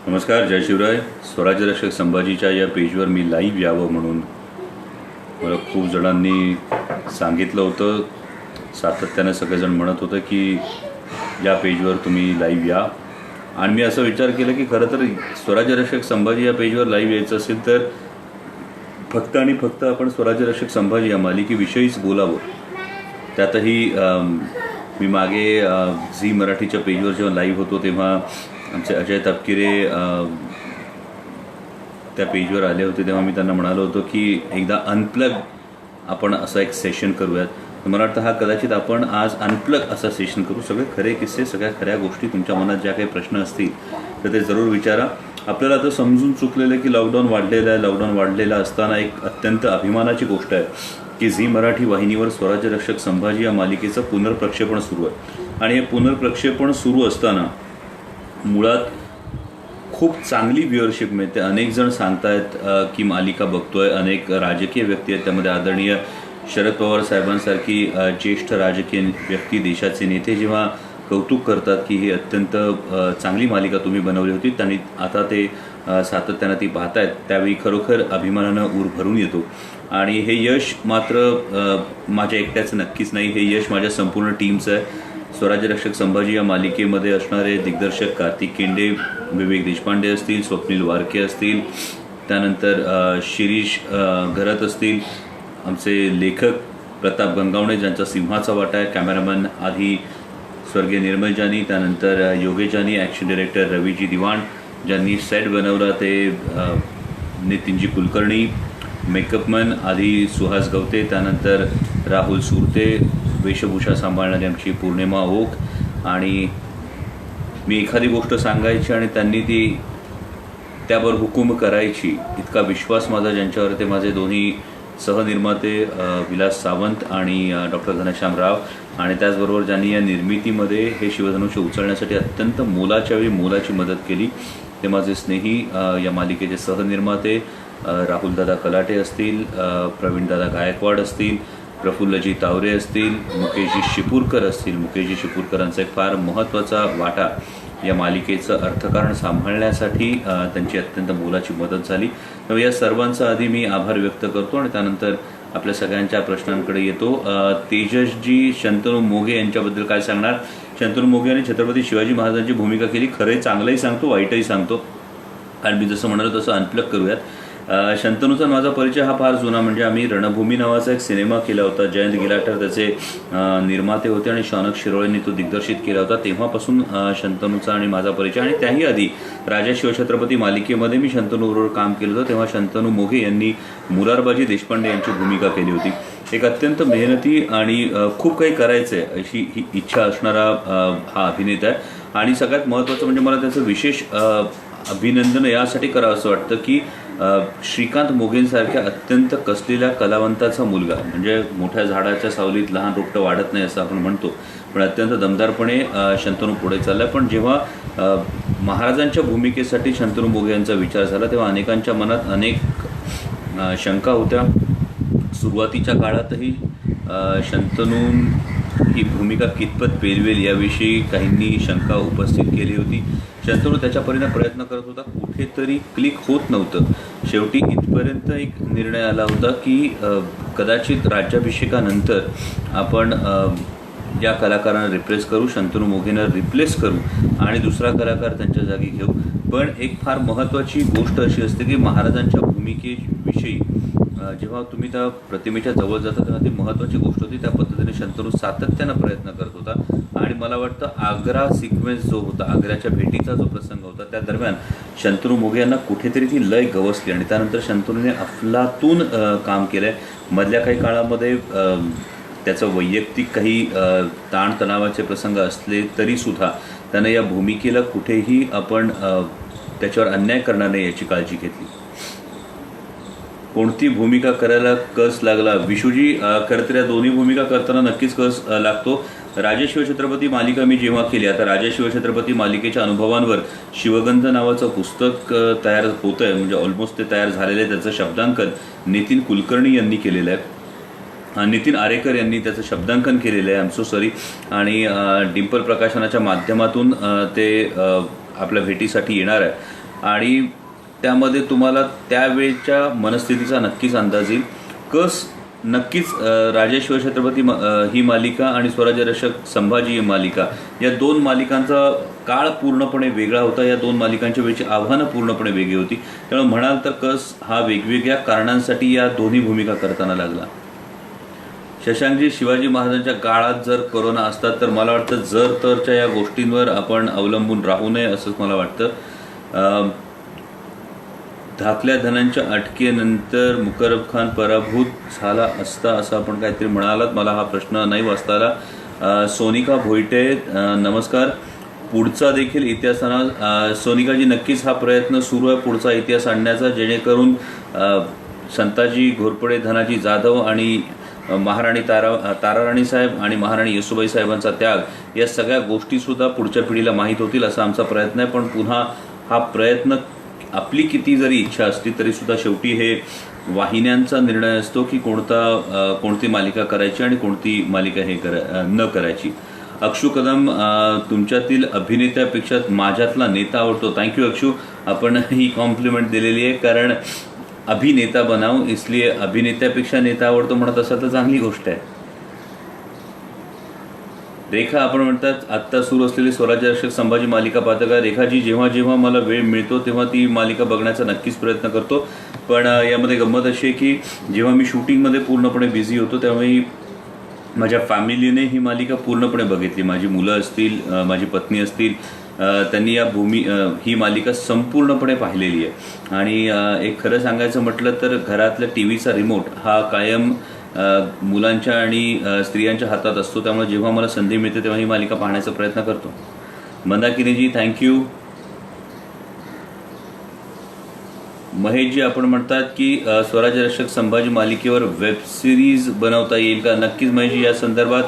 नमस्कार, जय शिवराय. स्वराज्य रक्षक संभाजीच्या या पेजवर मी लाईव्ह यावं म्हणून मला खूप जणांनी सांगितलं होतं. सातत्यानं सगळेजण म्हणत होतं की या पेजवर तुम्ही लाईव्ह या. आणि मी असा विचार केला की खरं तर स्वराज्य रक्षक संभाजी या पेजवर लाईव्ह यायचं असेल तर फक्त आणि फक्त आपण स्वराज्य रक्षक संभाजी या मालिकेविषयीच बोलावं. त्यातही मी मागे झी मराठीच्या पेजवर जेव्हा लाईव्ह होतो तेव्हा आमचे अजय तपकिरे त्या पेजवर आले होते. तेव्हा मी त्यांना म्हणालो होतो की एकदा अनप्लग आपण असा एक सेशन करूयात. मला वाटतं हा कदाचित आपण आज अनप्लग असा सेशन करू. सगळे खरे किस्से, सगळ्या खऱ्या गोष्टी, तुमच्या मनात ज्या काही प्रश्न असतील तर ते जरूर विचारा. आपल्याला आता समजून चुकलेलं की लॉकडाऊन वाढलेलं आहे. लॉकडाऊन वाढलेलं असताना एक अत्यंत अभिमानाची गोष्ट आहे की झी मराठी वाहिनीवर स्वराज्य रक्षक संभाजी या मालिकेचं पुनर्प्रक्षेपण सुरू आहे. आणि हे पुनर्प्रक्षेपण सुरू असताना मुळात खूप चांगली व्ह्युअरशिप मिळते. अनेक जण सांगतायत की मालिका बघतोय. अनेक राजकीय व्यक्ती आहेत, त्यामध्ये आदरणीय शरद पवार साहेबांसारखी ज्येष्ठ राजकीय व्यक्ती, देशाचे नेते जेव्हा कौतुक करतात की ही अत्यंत चांगली मालिका तुम्ही बनवली होती आणि आता ते सातत्यानं ती पाहतायत, त्यावेळी खरोखर अभिमानानं ऊर भरून येतो. आणि हे यश मात्र माझ्या एकट्याचं नक्कीच नाही, हे यश माझ्या संपूर्ण टीमचं आहे. स्वराज्य रक्षक संभाजी या मालिकेमध्ये असणारे दिग्दर्शक कार्तिक केंडे, विवेक देशपांडे असतील, स्वप्नील वारके असतील, त्यानंतर शिरीष घरत असतील, आमचे लेखक प्रताप गंगावणे ज्यांचा सिंहाचा वाटा आहे, कॅमेरामॅन आधी स्वर्गीय निर्मल जानी, त्यानंतर योगेश जानी, ॲक्शन डायरेक्टर रवीजी दिवाण, ज्यांनी सेट बनवला ते नितीनजी कुलकर्णी, मेकअपमॅन आधी सुहास गवते, त्यानंतर राहुल सुरते, वेशभूषा सांभाळणारी आमची पूर्णिमा ओक. आणि मी एखादी गोष्ट सांगायची आणि त्यांनी ती त्यावर हुकूम करायची, इतका विश्वास माझा ज्यांच्यावर, ते माझे दोन्ही सहनिर्माते विलास सावंत आणि डॉक्टर घनश्याम राव. आणि त्याचबरोबर ज्यांनी या निर्मितीमध्ये हे शिवधनुष्य उचलण्यासाठी अत्यंत मोलाच्या वेळी मोलाची मदत केली ते माझे स्नेही या मालिकेचे सहनिर्माते राहुलदादा कलाटे असतील, प्रवीणदादा गायकवाड असतील, प्रफुल्लजी तावरे असतील, मुकेशजी शिपूरकर असतील. मुकेशजी शिपूरकरांचा एक फार महत्त्वाचा वाटा या मालिकेचं अर्थकारण सांभाळण्यासाठी त्यांची अत्यंत मोलाची मदत झाली. तर या सर्वांचा आधी मी आभार व्यक्त करतो आणि त्यानंतर आपल्या सगळ्यांच्या प्रश्नांकडे येतो. तेजसजी शंतनू मोघे यांच्याबद्दल काय सांगणार? शंतनू मोघे यांनी छत्रपती शिवाजी महाराजांची भूमिका केली. खरंही चांगलंही सांगतो, वाईटही सांगतो. आणि मी जसं म्हणालो तसं अनप्लग करूयात. शंतनूचा माझा परिचय हा फार जुना, म्हणजे आम्ही रणभूमी नावाचा एक सिनेमा केला होता. जयंत गिलाटर त्याचे निर्माते होते आणि शौनक शिरोळेंनी तो दिग्दर्शित केला होता. तेव्हापासून शंतनूचा आणि माझा परिचय. आणि त्याही आधी राजा शिवछत्रपती मालिकेमध्ये मी शंतनूबरोबर काम केलं होतं. तेव्हा शंतनू मोघे यांनी मुरारबाजी देशपांडे यांची भूमिका केली होती. एक अत्यंत मेहनती आणि खूप काही करायचं आहे अशी ही इच्छा असणारा हा अभिनेता आहे. आणि सगळ्यात महत्त्वाचं म्हणजे मला त्याचं विशेष अभिनंदन यासाठी करावं असं वाटतं की श्रीकांत मोघेंसारख्या अत्यंत कसलेल्या कलावंताचा मुलगा, म्हणजे मोठ्या झाडाच्या सावलीत लहान रोपटं वाढत नाही असं आपण म्हणतो, पण अत्यंत दमदारपणे शंतनू पुढे चालला. पण जेव्हा महाराजांच्या भूमिकेसाठी शंतनू मोघे यांचा विचार झाला तेव्हा अनेकांच्या मनात अनेक शंका होत्या. सुरुवातीच्या काळातही शंतनू ही भूमिका कितपत पेलवेल याविषयी काहींनी शंका उपस्थित केली होती. शंतनू त्याच्या परीने प्रयत्न करत होता, कुठेतरी क्लिक होत नव्हतं. शेवटी इथपर्यंत एक निर्णय आला होता की कदाचित राज्याभिषेकानंतर आपण या कलाकारांना रिप्लेस करू, शंतनू मोघेंना रिप्लेस करू आणि दुसरा कलाकार त्यांच्या जागी घेऊ. पण एक फार महत्त्वाची गोष्ट अशी असते की महाराजांच्या भूमिकेविषयी जेव्हा तुम्ही त्या प्रतिमेच्या जवळ जाता तेव्हा ती महत्त्वाची गोष्ट होती. त्या पद्धतीने शंतनू सातत्यानं प्रयत्न करत होता. आणि मला वाटतं आग्रा सिक्वेन्स जो होता, आग्र्याच्या भेटीचा जो प्रसंग होता, त्या दरम्यान शंतनू मोघे यांना कुठेतरी ती लय गवसली आणि त्यानंतर शंतनूने अफलातून काम केलं आहे. मधल्या काही काळामध्ये त्याचं वैयक्तिक काही ताणतणावाचे प्रसंग असले तरीसुद्धा त्यानं या भूमिकेला कुठेही आपण त्याच्यावर अन्याय करणार नाही याची काळजी घेतली. कोणती भूमिका करायला कस लागला? विशूजी, खरं तर या दोन्ही भूमिका करताना नक्कीच कस लागतो. राजा शिवछत्रपती मालिका मी जेव्हा केली, आता राजा शिवछत्रपती मालिकेच्या अनुभवांवर शिवगंध नावाचं पुस्तक तयार होतं आहे, म्हणजे ऑलमोस्ट ते तयार झालेलं आहे. त्याचं शब्दांकन नितीन कुलकर्णी यांनी केलेलं आहे. नितीन आरेकर यांनी त्याचं शब्दांकन केलेलं आहे, आय एम सो सॉरी. आणि डिंपल प्रकाशनाच्या माध्यमातून ते आपल्या भेटीसाठी येणार आहे. आणि त्यामध्ये तुम्हाला त्यावेळच्या मनस्थितीचा नक्कीच अंदाज येईल. कस नक्कीच राजे शिवछत्रपती ही मालिका आणि स्वराज्य रक्षक संभाजी ही मालिका, या दोन मालिकांचा काळ पूर्णपणे वेगळा होता. या दोन मालिकांच्या वेळची आव्हानं पूर्णपणे वेगळी होती. त्यामुळे म्हणाल तर कस हा वेगवेगळ्या कारणांसाठी या दोन्ही भूमिका करताना लागला. शशांकजी, शिवाजी महाराजांच्या काळात जर कोरोना असतात तर मला वाटतं जर तरच्या या गोष्टींवर आपण अवलंबून राहू नये असंच मला वाटतं. धाकल्या धनांच्या अटकेनंतर मुकरब खान पराभूत झाला असता असं आपण काहीतरी म्हणालात. मला हा प्रश्न नाही वाचता आला. सोनिका भोईटे, नमस्कार. पुढचा देखील इतिहास सोनिकाजी, नक्कीच हा प्रयत्न सुरू आहे पुढचा इतिहास आणण्याचा, जेणेकरून संताजी घोरपडे, धनाजी जाधव आणि महाराणी ताराराणी साहेब आणि महाराणी येसुबाई साहेबांचा त्याग या सगळ्या गोष्टीसुद्धा पुढच्या पिढीला माहीत होतील असा आमचा प्रयत्न आहे. पण पुन्हा हा प्रयत्न, आपली किती जरी इच्छा असली तरी सुद्धा शेवटी हे वाहिन्यांचा निर्णय असतो की कोणती मालिका करायची आणि कोणती मालिका न करायची. अक्षू कदम, तुमच्यातील अभिनेत्यापेक्षा माझ्यातला नेता आवडतो. थँक्यू अक्षू, आपण ही कॉम्प्लिमेंट दिलेली आहे. कारण अभिनेता बनाव इसलिए अभिनेत्यापेक्षा नेता आवडतो म्हणत असाल तर चांगली गोष्ट आहे. रेखा, आपण म्हणतात आत्ता सुरू असलेली स्वराज्य रक्षक संभाजी मालिका पाहता का? रेखाजी, जेव्हा जेव्हा मला वेळ मिळतो तेव्हा ती मालिका बघण्याचा नक्कीच प्रयत्न करतो. पण यामध्ये गंमत अशी आहे की जेव्हा मी शूटिंगमध्ये पूर्णपणे बिझी होतो त्यावेळी माझ्या फॅमिलीने ही मालिका पूर्णपणे बघितली. माझी मुलं असतील, माझी पत्नी असतील, त्यांनी ही मालिका संपूर्णपणे पाहिलेली आहे. आणि एक खरं सांगायचं म्हटलं तर घरातल्या टीव्हीचा रिमोट हा कायम मुलांच्या आणि स्त्रियांच्या हातात असतो. त्यामुळे जेव्हा मला संधी मिळते तेव्हा ही मालिका पाहण्याचा प्रयत्न करतो. मंदाकिनीजी, थँक्यू. महेशजी, आपण म्हणतात की स्वराज्य रक्षक संभाजी मालिकेवर वेब सिरीज बनवता येईल का? नक्कीच महेशजी, या संदर्भात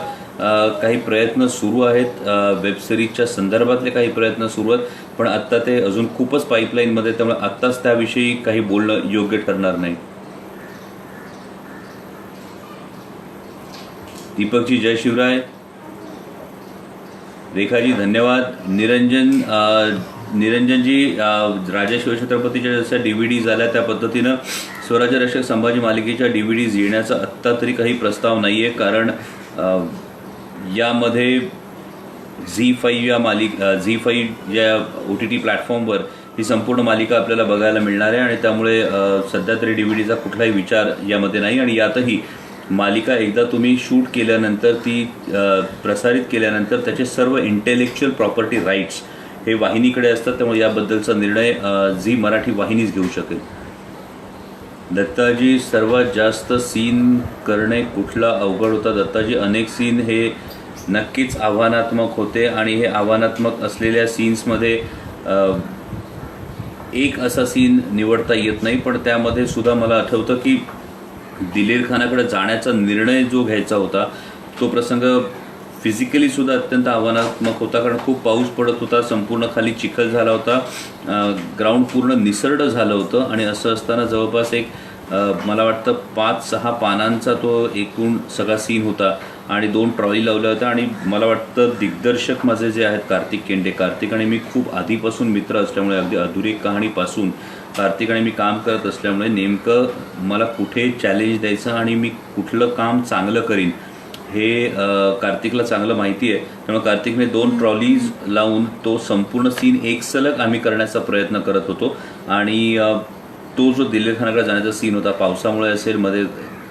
काही प्रयत्न सुरू आहेत. वेब सिरीजच्या संदर्भातले काही प्रयत्न सुरू आहेत, पण आत्ता ते अजून खूपच पाईपलाईनमध्ये, त्यामुळे आत्ताच त्याविषयी काही बोलणं योग्य ठरणार नाही. दीपकजी, जय शिवराय. रेखाजी, धन्यवाद. निरंजनजी, राजा शिवछत्रपतीच्या जसं DVD झाल्या त्या पद्धतीनं स्वराज्य रक्षक संभाजी मालिकेच्या DVDs येण्याचा आत्ता तरी काही प्रस्ताव नाही आहे. कारण यामध्ये झी5 या OTT प्लॅटफॉर्मवर ही संपूर्ण मालिका आपल्याला बघायला मिळणार आहे. आणि त्यामुळे सध्या तरी DVDचा कुठलाही विचार यामध्ये नाही. आणि यातही मालिका एकदा तुम्ही शूट केल्यानंतर, ती प्रसारित केल्यानंतर त्याचे सर्व इंटेलेक्च्युअल प्रॉपर्टी राईट्स हे वाहिनीकडे असतात. त्यामुळे याबद्दलचा निर्णय झी मराठी वाहिनीच घेऊ शकेल. दत्ताजी, सर्वात जास्त सीन करणे कुठला अवघड होता? दत्ताजी, अनेक सीन हे नक्कीच आव्हानात्मक होते आणि हे आव्हानात्मक असलेल्या सीन्समध्ये एक असा सीन निवडता येत नाही. पण त्यामध्ये सुद्धा मला आठवतं की दिलेर खानाकडे जाण्याचा निर्णय जो घ्यायचा होता तो प्रसंग फिजिकली सुद्धा अत्यंत आव्हानात्मक होता. कारण खूप पाऊस पडत होता, संपूर्ण खाली चिखल झाला होता, ग्राउंड पूर्ण निसरडं झालं होतं. आणि असं असताना जवळपास एक मला वाटतं 5-6 पानांचा तो एकूण सगळा सीन होता आणि 2 ट्रॉली लावल्या होत्या. आणि मला वाटतं दिग्दर्शक माझे जे आहेत कार्तिक आणि मी खूप आधीपासून मित्र असल्यामुळे, अगदी अधुरी कहाणीपासून कार्तिक आणि मी काम करत असल्यामुळे नेमकं मला कुठे चॅलेंज द्यायचं आणि मी कुठलं काम चांगलं करीन हे कार्तिकला चांगलं माहिती आहे. त्यामुळे कार्तिकने 2 ट्रॉलीज लावून तो संपूर्ण सीन एक सलग आम्ही करण्याचा प्रयत्न करत होतो. आणि तो जो दिलेर खानाकडे जाण्याचा सीन होता, पावसामुळे असेल, मध्ये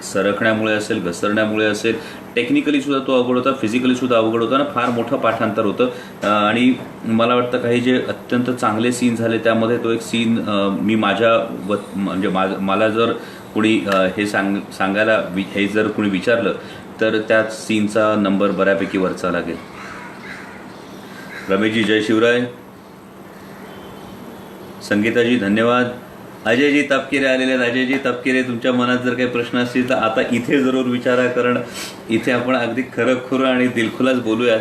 सरकण्यामुळे असेल, घसरण्यामुळे असेल, टेक्निकली सुद्धा तो अवघड होता, फिजिकली सुद्धा अवघड होता ना, फार मोठं पाठांतर होतं. आणि मला वाटतं काही जे अत्यंत चांगले सीन झाले त्यामध्ये तो एक सीन मी म्हणजे मला जर कोणी हे सांगायला हे जर कोणी विचारलं तर त्या सीनचा नंबर बऱ्यापैकी वरचा लागेल. रमेशजी, जय शिवराय. संगीताजी, धन्यवाद. अजयजी तपकिरे आलेले आहेत. अजयजी तपकिरे, तुमच्या मनात जर काही प्रश्न असतील तर आता इथे जरूर विचारा, कारण इथे आपण अगदी खरं आणि दिलखुलास बोलूयात.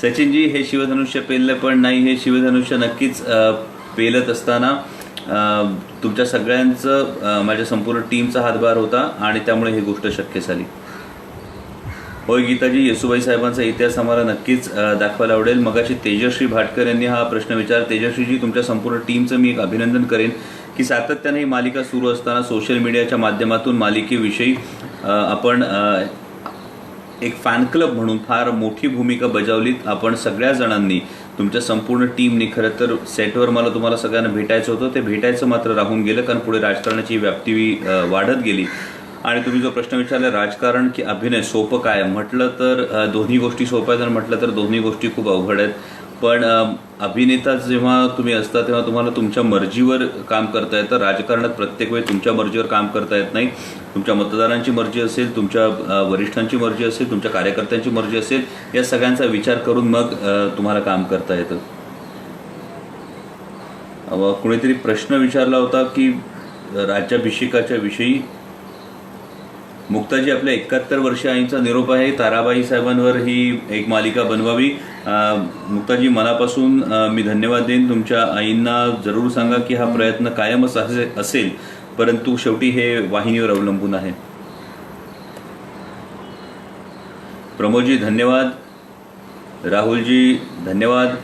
सचिनजी, हे शिवधनुष्य पेललं पण नाही. हे शिवधनुष्य नक्कीच पेलत असताना तुमच्या सगळ्यांचं, माझ्या संपूर्ण टीमचा हातभार होता आणि त्यामुळे ही गोष्ट शक्य झाली. होय गीताजी, येसुबाई साहेबांचा इतिहास आम्हाला नक्कीच दाखवायला आवडेल. मगाशी तेजश्री भाटकर यांनी हा प्रश्न विचार. तेजश्रीजी, तुमच्या संपूर्ण टीमचं मी एक अभिनंदन करेन की सातत्याने ही मालिका सुरू असताना सोशल मीडियाच्या माध्यमातून मालिकेविषयी आपण एक फॅन क्लब म्हणून फार मोठी भूमिका बजावलीत. आपण सगळ्या जणांनी, तुमच्या संपूर्ण टीमनी. खरं तर सेटवर मला तुम्हाला सगळ्यांना भेटायचं होतं, ते भेटायचं मात्र राहून गेलं, कारण पुढे राजकारणाची व्याप्ती वाढत गेली. आणि तुम्ही जो प्रश्न विचारला, राजकारण की अभिनय सोपं काय, म्हटलं तर दोन्ही गोष्टी सोप्या आहेत, आणि म्हटलं तर दोन्ही गोष्टी खूप अवघड आहेत. पण अभिनेता जेव्हा तुम्ही असता तेव्हा तुम्हाला तुमच्या मर्जीवर काम करता येतं. राजकारणात प्रत्येक वेळी तुमच्या मर्जीवर काम करता येत नाही. तुमच्या मतदारांची मर्जी असेल, तुमच्या वरिष्ठांची मर्जी असेल, तुमच्या कार्यकर्त्यांची मर्जी असेल, या सगळ्यांचा विचार करून मग तुम्हाला काम करता येतं. कुणीतरी प्रश्न विचारला होता की राज्याभिषेकाच्या विषयी. मुक्ताजी, आपल्या 71 वर्ष आईंचा निरोप आहे. ताराबाई साहेबांवर ही एक मालिका बनवावी. मुक्ताजी, मनापासून मी धन्यवाद देईन. तुमच्या आईंना जरूर सांगा की हा प्रयत्न कायमच असेल, परंतु शेवटी हे वाहिनीवर अवलंबून आहे. प्रमोदजी धन्यवाद. राहुलजी धन्यवाद.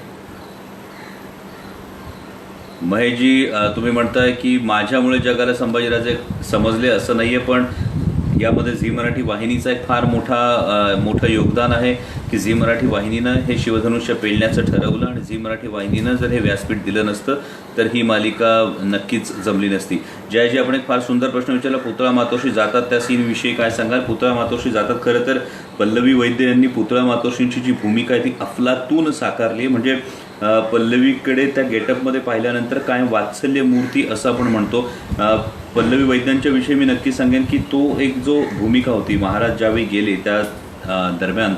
महेशजी, तुम्ही म्हणताय की माझ्यामुळे जगाला संभाजीराजे समजले, असं नाहीये, पण यामध्ये झी मराठी वाहिनीचा एक फार मोठं योगदान आहे की झी मराठी वाहिनीनं हे शिवधनुष्य पेलण्याचं ठरवलं, आणि झी मराठी वाहिनीनं जर हे व्यासपीठ दिलं नसतं तर ही मालिका नक्कीच जमली नसती. जयजी, आपण एक फार सुंदर प्रश्न विचारला. पुतळा मातोश्री जातात त्या सीनविषयी काय सांगाल? पुतळा मातोश्री जातात. खरं तर पल्लवी वैद्य यांनी पुतळा मातोश्रींची जी भूमिका आहे ती अफलातून साकारली. म्हणजे पल्लवीकडे त्या गेटअपमध्ये पाहिल्यानंतर काय वात्सल्य मूर्ती असं आपण म्हणतो. पल्लवी वैद्यांच्या विषयी मी नक्की सांगेन की तो एक जो भूमिका होती, महाराज ज्यावेळी गेले त्या दरम्यान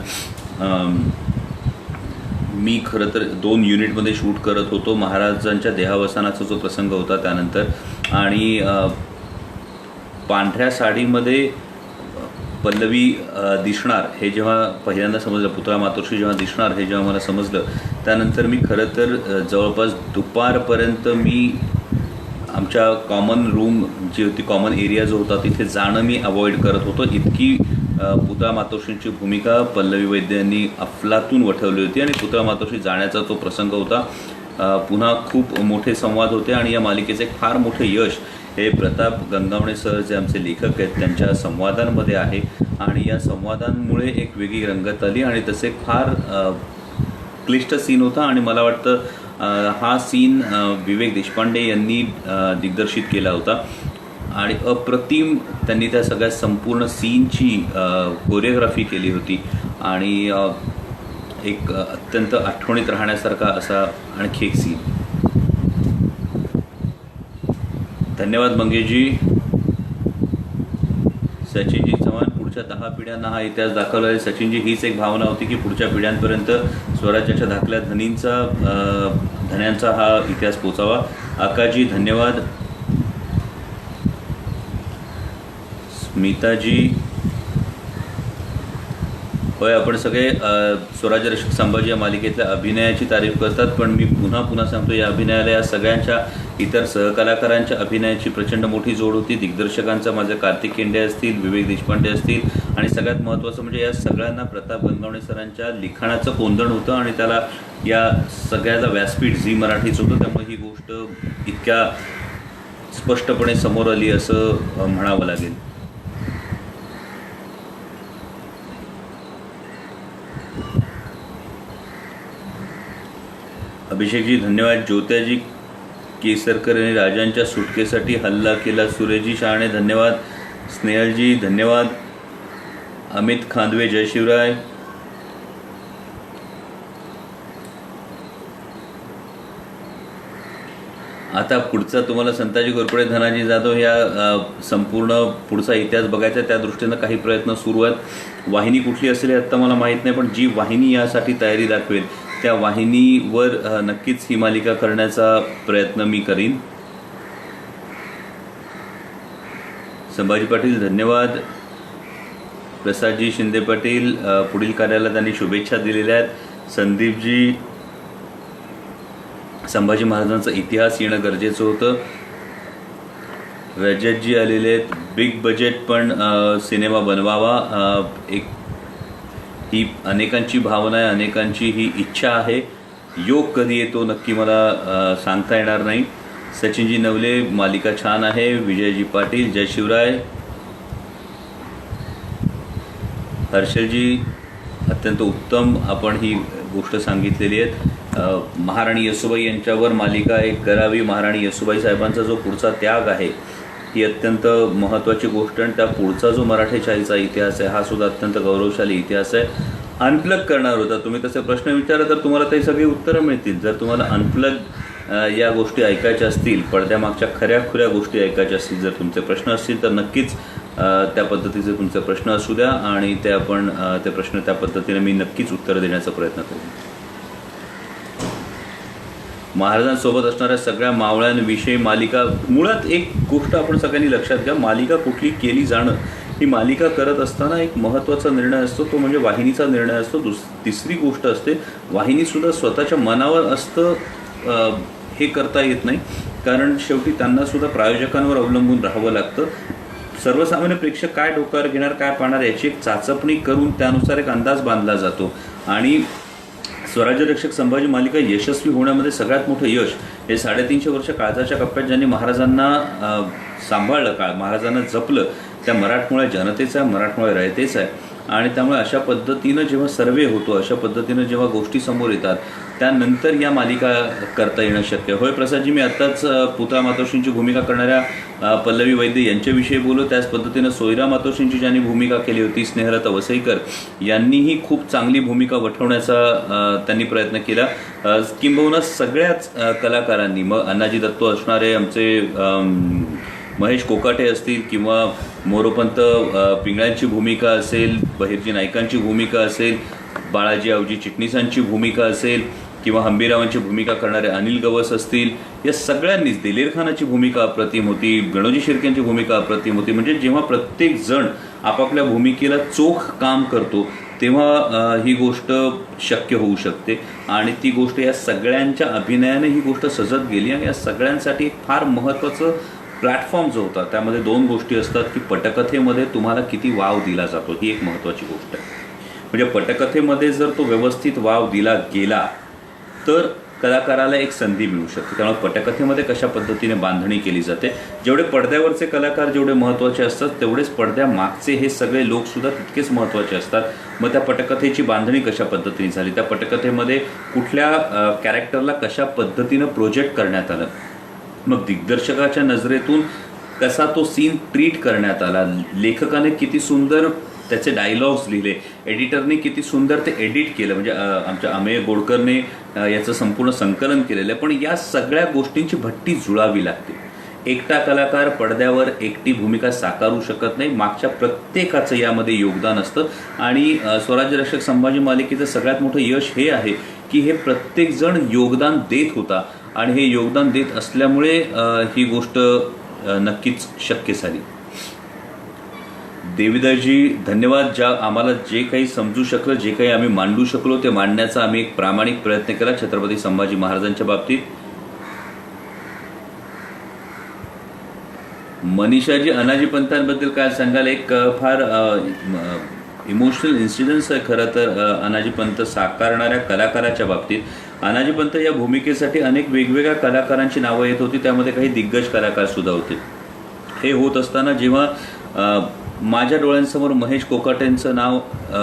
मी खरं तर 2 युनिटमध्ये शूट करत होतो. महाराजांच्या देहावसानाचा जो प्रसंग होता त्यानंतर, आणि पांढऱ्या साडीमध्ये पल्लवी दिसणार हे जेव्हा पहिल्यांदा समजलं, पुतळा मातोश्री जेव्हा दिसणार हे जेव्हा मला समजलं, त्यानंतर मी खरं तर जवळपास दुपारपर्यंत मी आमच्या कॉमन रूम जी होती, कॉमन एरिया जो होता, तिथे जाणं मी अवॉइड करत होतो. इतकी पुतळा मातोश्रींची भूमिका पल्लवी वैद्य यांनी अफलातून वठवली होती. आणि पुतळा मातोश्री जाण्याचा तो प्रसंग होता. पुन्हा खूप मोठे संवाद होते, आणि या मालिकेचे एक फार मोठे यश हे प्रताप गंगावणे सर जे आमचे लेखक आहेत त्यांच्या संवादांमध्ये आहे. आणि या संवादांमुळे एक वेगळी रंगत आली, आणि तसे फार क्लिष्ट सीन होता. आणि मला वाटतं हा सीन विवेक देशपांडे यांनी दिग्दर्शित केला होता, आणि अप्रतिम त्यांनी त्या सगळ्या संपूर्ण सीनची कोरिओग्राफी केली होती. आणि एक अत्यंत आठवणीत राहण्यासारखा असा आणखी एक सीन. धन्यवाद मंगेशजी. सचिनजी चव्हाण, पुढच्या 10 पिढ्यांना हा इतिहास दाखवला आहे. सचिनजी, हीच एक भावना होती की पुढच्या पिढ्यांपर्यंत स्वराज्याच्या धाकल्या धन्यांचा हा इतिहास पोचावा. आकाजी धन्यवाद. स्मिताजी, होय, आपण सगळे स्वराज्य रक्षक संभाजी या मालिकेतल्या अभिनयाची तारीफ करतात, पण मी पुन्हा सांगतो, या अभिनयाला या सगळ्यांच्या इतर सहकलाकारांच्या अभिनयाची प्रचंड मोठी जोड होती. दिग्दर्शकांचा माझे कार्तिक केंडे असतील, विवेक देशपांडे असतील, आणि सगळ्यात महत्त्वाचं म्हणजे या सगळ्यांना प्रताप गंगावणे सरांच्या लिखाणाचं कोंदण होतं, आणि त्याला या सगळ्याचा व्यासपीठ झी मराठीच होतं. त्यामुळे ही गोष्ट इतक्या स्पष्टपणे समोर आली असं म्हणावं लागेल. अभिषेकजी धन्यवाद. ज्योत्याजी केसरकर यांनी राजांच्या सुटकेसाठी हल्ला केला. सुरेशजी शहाणे धन्यवाद. स्नेहलजी धन्यवाद. अमित खांदवे जय शिवराय. आता पुढचा तुम्हाला संताजी घोरपडे, धनाजी जाधव या संपूर्ण पुढचा इतिहास बघायचा, त्या दृष्टीनं काही प्रयत्न सुरू आहेत. वाहिनी कुठली असेल हे आत्ता मला माहीत नाही, पण जी वाहिनी यासाठी तयारी दाखवेल त्या वाहिनीवर नक्कीच ही मालिका करण्याचा प्रयत्न मी करीन. संभाजी पाटील धन्यवाद. प्रसादजी शिंदे पाटील पुढील कार्याला त्यांनी शुभेच्छा दिलेल्या आहेत. संदीपजी, संभाजी महाराजांचा इतिहास येणं गरजेचं होतं. रजतजी आलेले आहेत. बिग बजेट पण सिनेमा बनवावा. एक ही अनेकांची भावना आहे, अनेकांची ही इच्छा आहे. योग कधी येतो नक्की मला सांगता येणार नाही. सचिनजी नवले, मालिका छान आहे. विजयजी पाटील, जय शिवराय. हर्षलजी, अत्यंत उत्तम आपण ही गोष्ट सांगितलेली आहे. महाराणी येसूबाई यांच्यावर मालिका एक करावी. महाराणी येसूबाई साहेबांचा जो पुढचा त्याग आहे ही अत्यंत महत्त्वाची गोष्ट, आणि त्या पुढचा जो मराठेशाहीचा इतिहास आहे हा सुद्धा अत्यंत गौरवशाली इतिहास आहे. अनप्लग करणार होता तुम्ही, तसे प्रश्न विचारला तर तुम्हाला ते सगळी उत्तरं मिळतील. जर तुम्हाला अनप्लग या गोष्टी ऐकायच्या असतील, पडद्यामागच्या खऱ्या खुऱ्या गोष्टी ऐकायच्या असतील, जर तुमचे प्रश्न असतील तर नक्कीच त्या पद्धतीचे तुमचे प्रश्न असू द्या, आणि ते आपण ते प्रश्न त्या पद्धतीने मी नक्कीच उत्तर देण्याचा प्रयत्न करू. महाराजांसोबत असणाऱ्या सगळ्या मावळ्यांविषयी मालिका, मुळात एक गोष्ट आपण सगळ्यांनी लक्षात घ्या, मालिका कुठली केली जाणं ही मालिका करत असताना एक महत्त्वाचा निर्णय असतो, तो म्हणजे वाहिनीचा निर्णय असतो. तिसरी गोष्ट असते, वाहिनीसुद्धा स्वतःच्या मनावर असतं हे करता येत नाही, कारण शेवटी त्यांनासुद्धा प्रायोजकांवर अवलंबून राहावं लागतं. सर्वसामान्य प्रेक्षक काय डोक्यावर घेणार, काय पाहणार याची एक चाचपणी करून त्यानुसार एक अंदाज बांधला जातो. आणि स्वराज्य रक्षक संभाजी मालिका यशस्वी होण्यामध्ये सगळ्यात मोठं यश हे 350 वर्ष काळजाच्या कप्प्यात ज्यांनी महाराजांना सांभाळलं, महाराजांना जपलं, त्या मराठमोळ्या जनतेचा, मराठमोळ्या रयतेचा आहे. आणि त्यामुळे अशा पद्धतीनं जेव्हा सर्वे होतो, अशा पद्धतीनं जेव्हा गोष्टी समोर येतात, त्यानंतर या मालिका करता येणं शक्य. होय प्रसादजी, मी आत्ताच पुतळा मातोश्रींची भूमिका करणाऱ्या पल्लवी वैद्य यांच्याविषयी बोललो. त्याच पद्धतीनं सोयरा मातोश्रींची ज्यांनी भूमिका केली होती, स्नेहलता वसईकर यांनीही खूप चांगली भूमिका वठवण्याचा त्यांनी प्रयत्न केला. किंबहुना सगळ्याच कलाकारांनी, मग अण्णाजी दत्तो असणारे आमचे महेश कोकाटे असतील, किंवा मोरोपंत पिंगळ्यांची भूमिका असेल, बहिर्जी नाईकांची भूमिका असेल, बाळाजी आवजी चिटणीसांची भूमिका असेल, किंवा हंबीरावांची भूमिका करणारे अनिल गवस असतील, या सगळ्यांनीच, दिलेर खानाची भूमिका अप्रतिम होती, गणोजी शिर्केंची भूमिका अप्रतिम होती. म्हणजे जेव्हा प्रत्येक जण आपापल्या भूमिकेला चोख काम करतो तेव्हा ही गोष्ट शक्य होऊ शकते. आणि ती गोष्ट या सगळ्यांच्या अभिनयाने ही गोष्ट सजत गेली. आणि या सगळ्यांसाठी एक फार महत्त्वाचं प्लॅटफॉर्म जो होता, त्यामध्ये दोन गोष्टी असतात की पटकथेमध्ये तुम्हाला किती वाव दिला जातो, ही एक महत्त्वाची गोष्ट आहे. म्हणजे पटकथेमध्ये जर तो व्यवस्थित वाव दिला गेला तर कलाकाराला एक संधी मिळू शकते. त्यामुळे पटकथेमध्ये कशा पद्धतीने बांधणी केली जाते, जेवढे पडद्यावरचे कलाकार जेवढे महत्त्वाचे असतात, तेवढेच पडद्यामागचे हे सगळे लोकसुद्धा तितकेच महत्त्वाचे असतात. मग त्या पटकथेची बांधणी कशा पद्धतीने झाली, त्या पटकथेमध्ये कुठल्या कॅरेक्टरला कशा पद्धतीनं प्रोजेक्ट करण्यात आलं, मग दिग्दर्शकाच्या नजरेतून कसा तो सीन ट्रीट करण्यात आला, लेखकाने किती सुंदर त्याचे डायलॉग्स लिहिले, एडिटरने किती सुंदर ते एडिट केलं, म्हणजे आमच्या अमेय गोडकरने याचं संपूर्ण संकलन केलेलं आहे. पण या सगळ्या गोष्टींची भट्टी जुळावी लागते. एकटा कलाकार पडद्यावर एकटी भूमिका साकारू शकत नाही, मागच्या प्रत्येकाचं यामध्ये योगदान असतं. आणि स्वराज्य रक्षक संभाजी मालिकेचं सगळ्यात मोठं यश हे आहे की हे प्रत्येकजण योगदान देत होता, आणि हे योगदान देत असल्यामुळे ही गोष्ट नक्कीच शक्य झाली. देवीदासजी, धन्यवाद. आम्हाला जे काही समजू शकलं, जे काही आम्ही मांडू शकलो ते मांडण्याचा आम्ही एक प्रामाणिक प्रयत्न केला छत्रपती संभाजी महाराजांच्या बाबतीत. मनीषाजी, अनाजी पंतांबद्दल काय सांगाल? एक फार इमोशनल इन्सिडन्स आहे खरं तर अनाजी पंत साकारणाऱ्या कलाकाराच्या बाबतीत. अनाजी पंत या भूमिकेसाठी अनेक वेगवेगळ्या कलाकारांची नावं येत होती, त्यामध्ये काही दिग्गज कलाकार सुद्धा होते. हे होत असताना जेव्हा माझ्या डोळ्यांसमोर महेश कोकाटेंचं नाव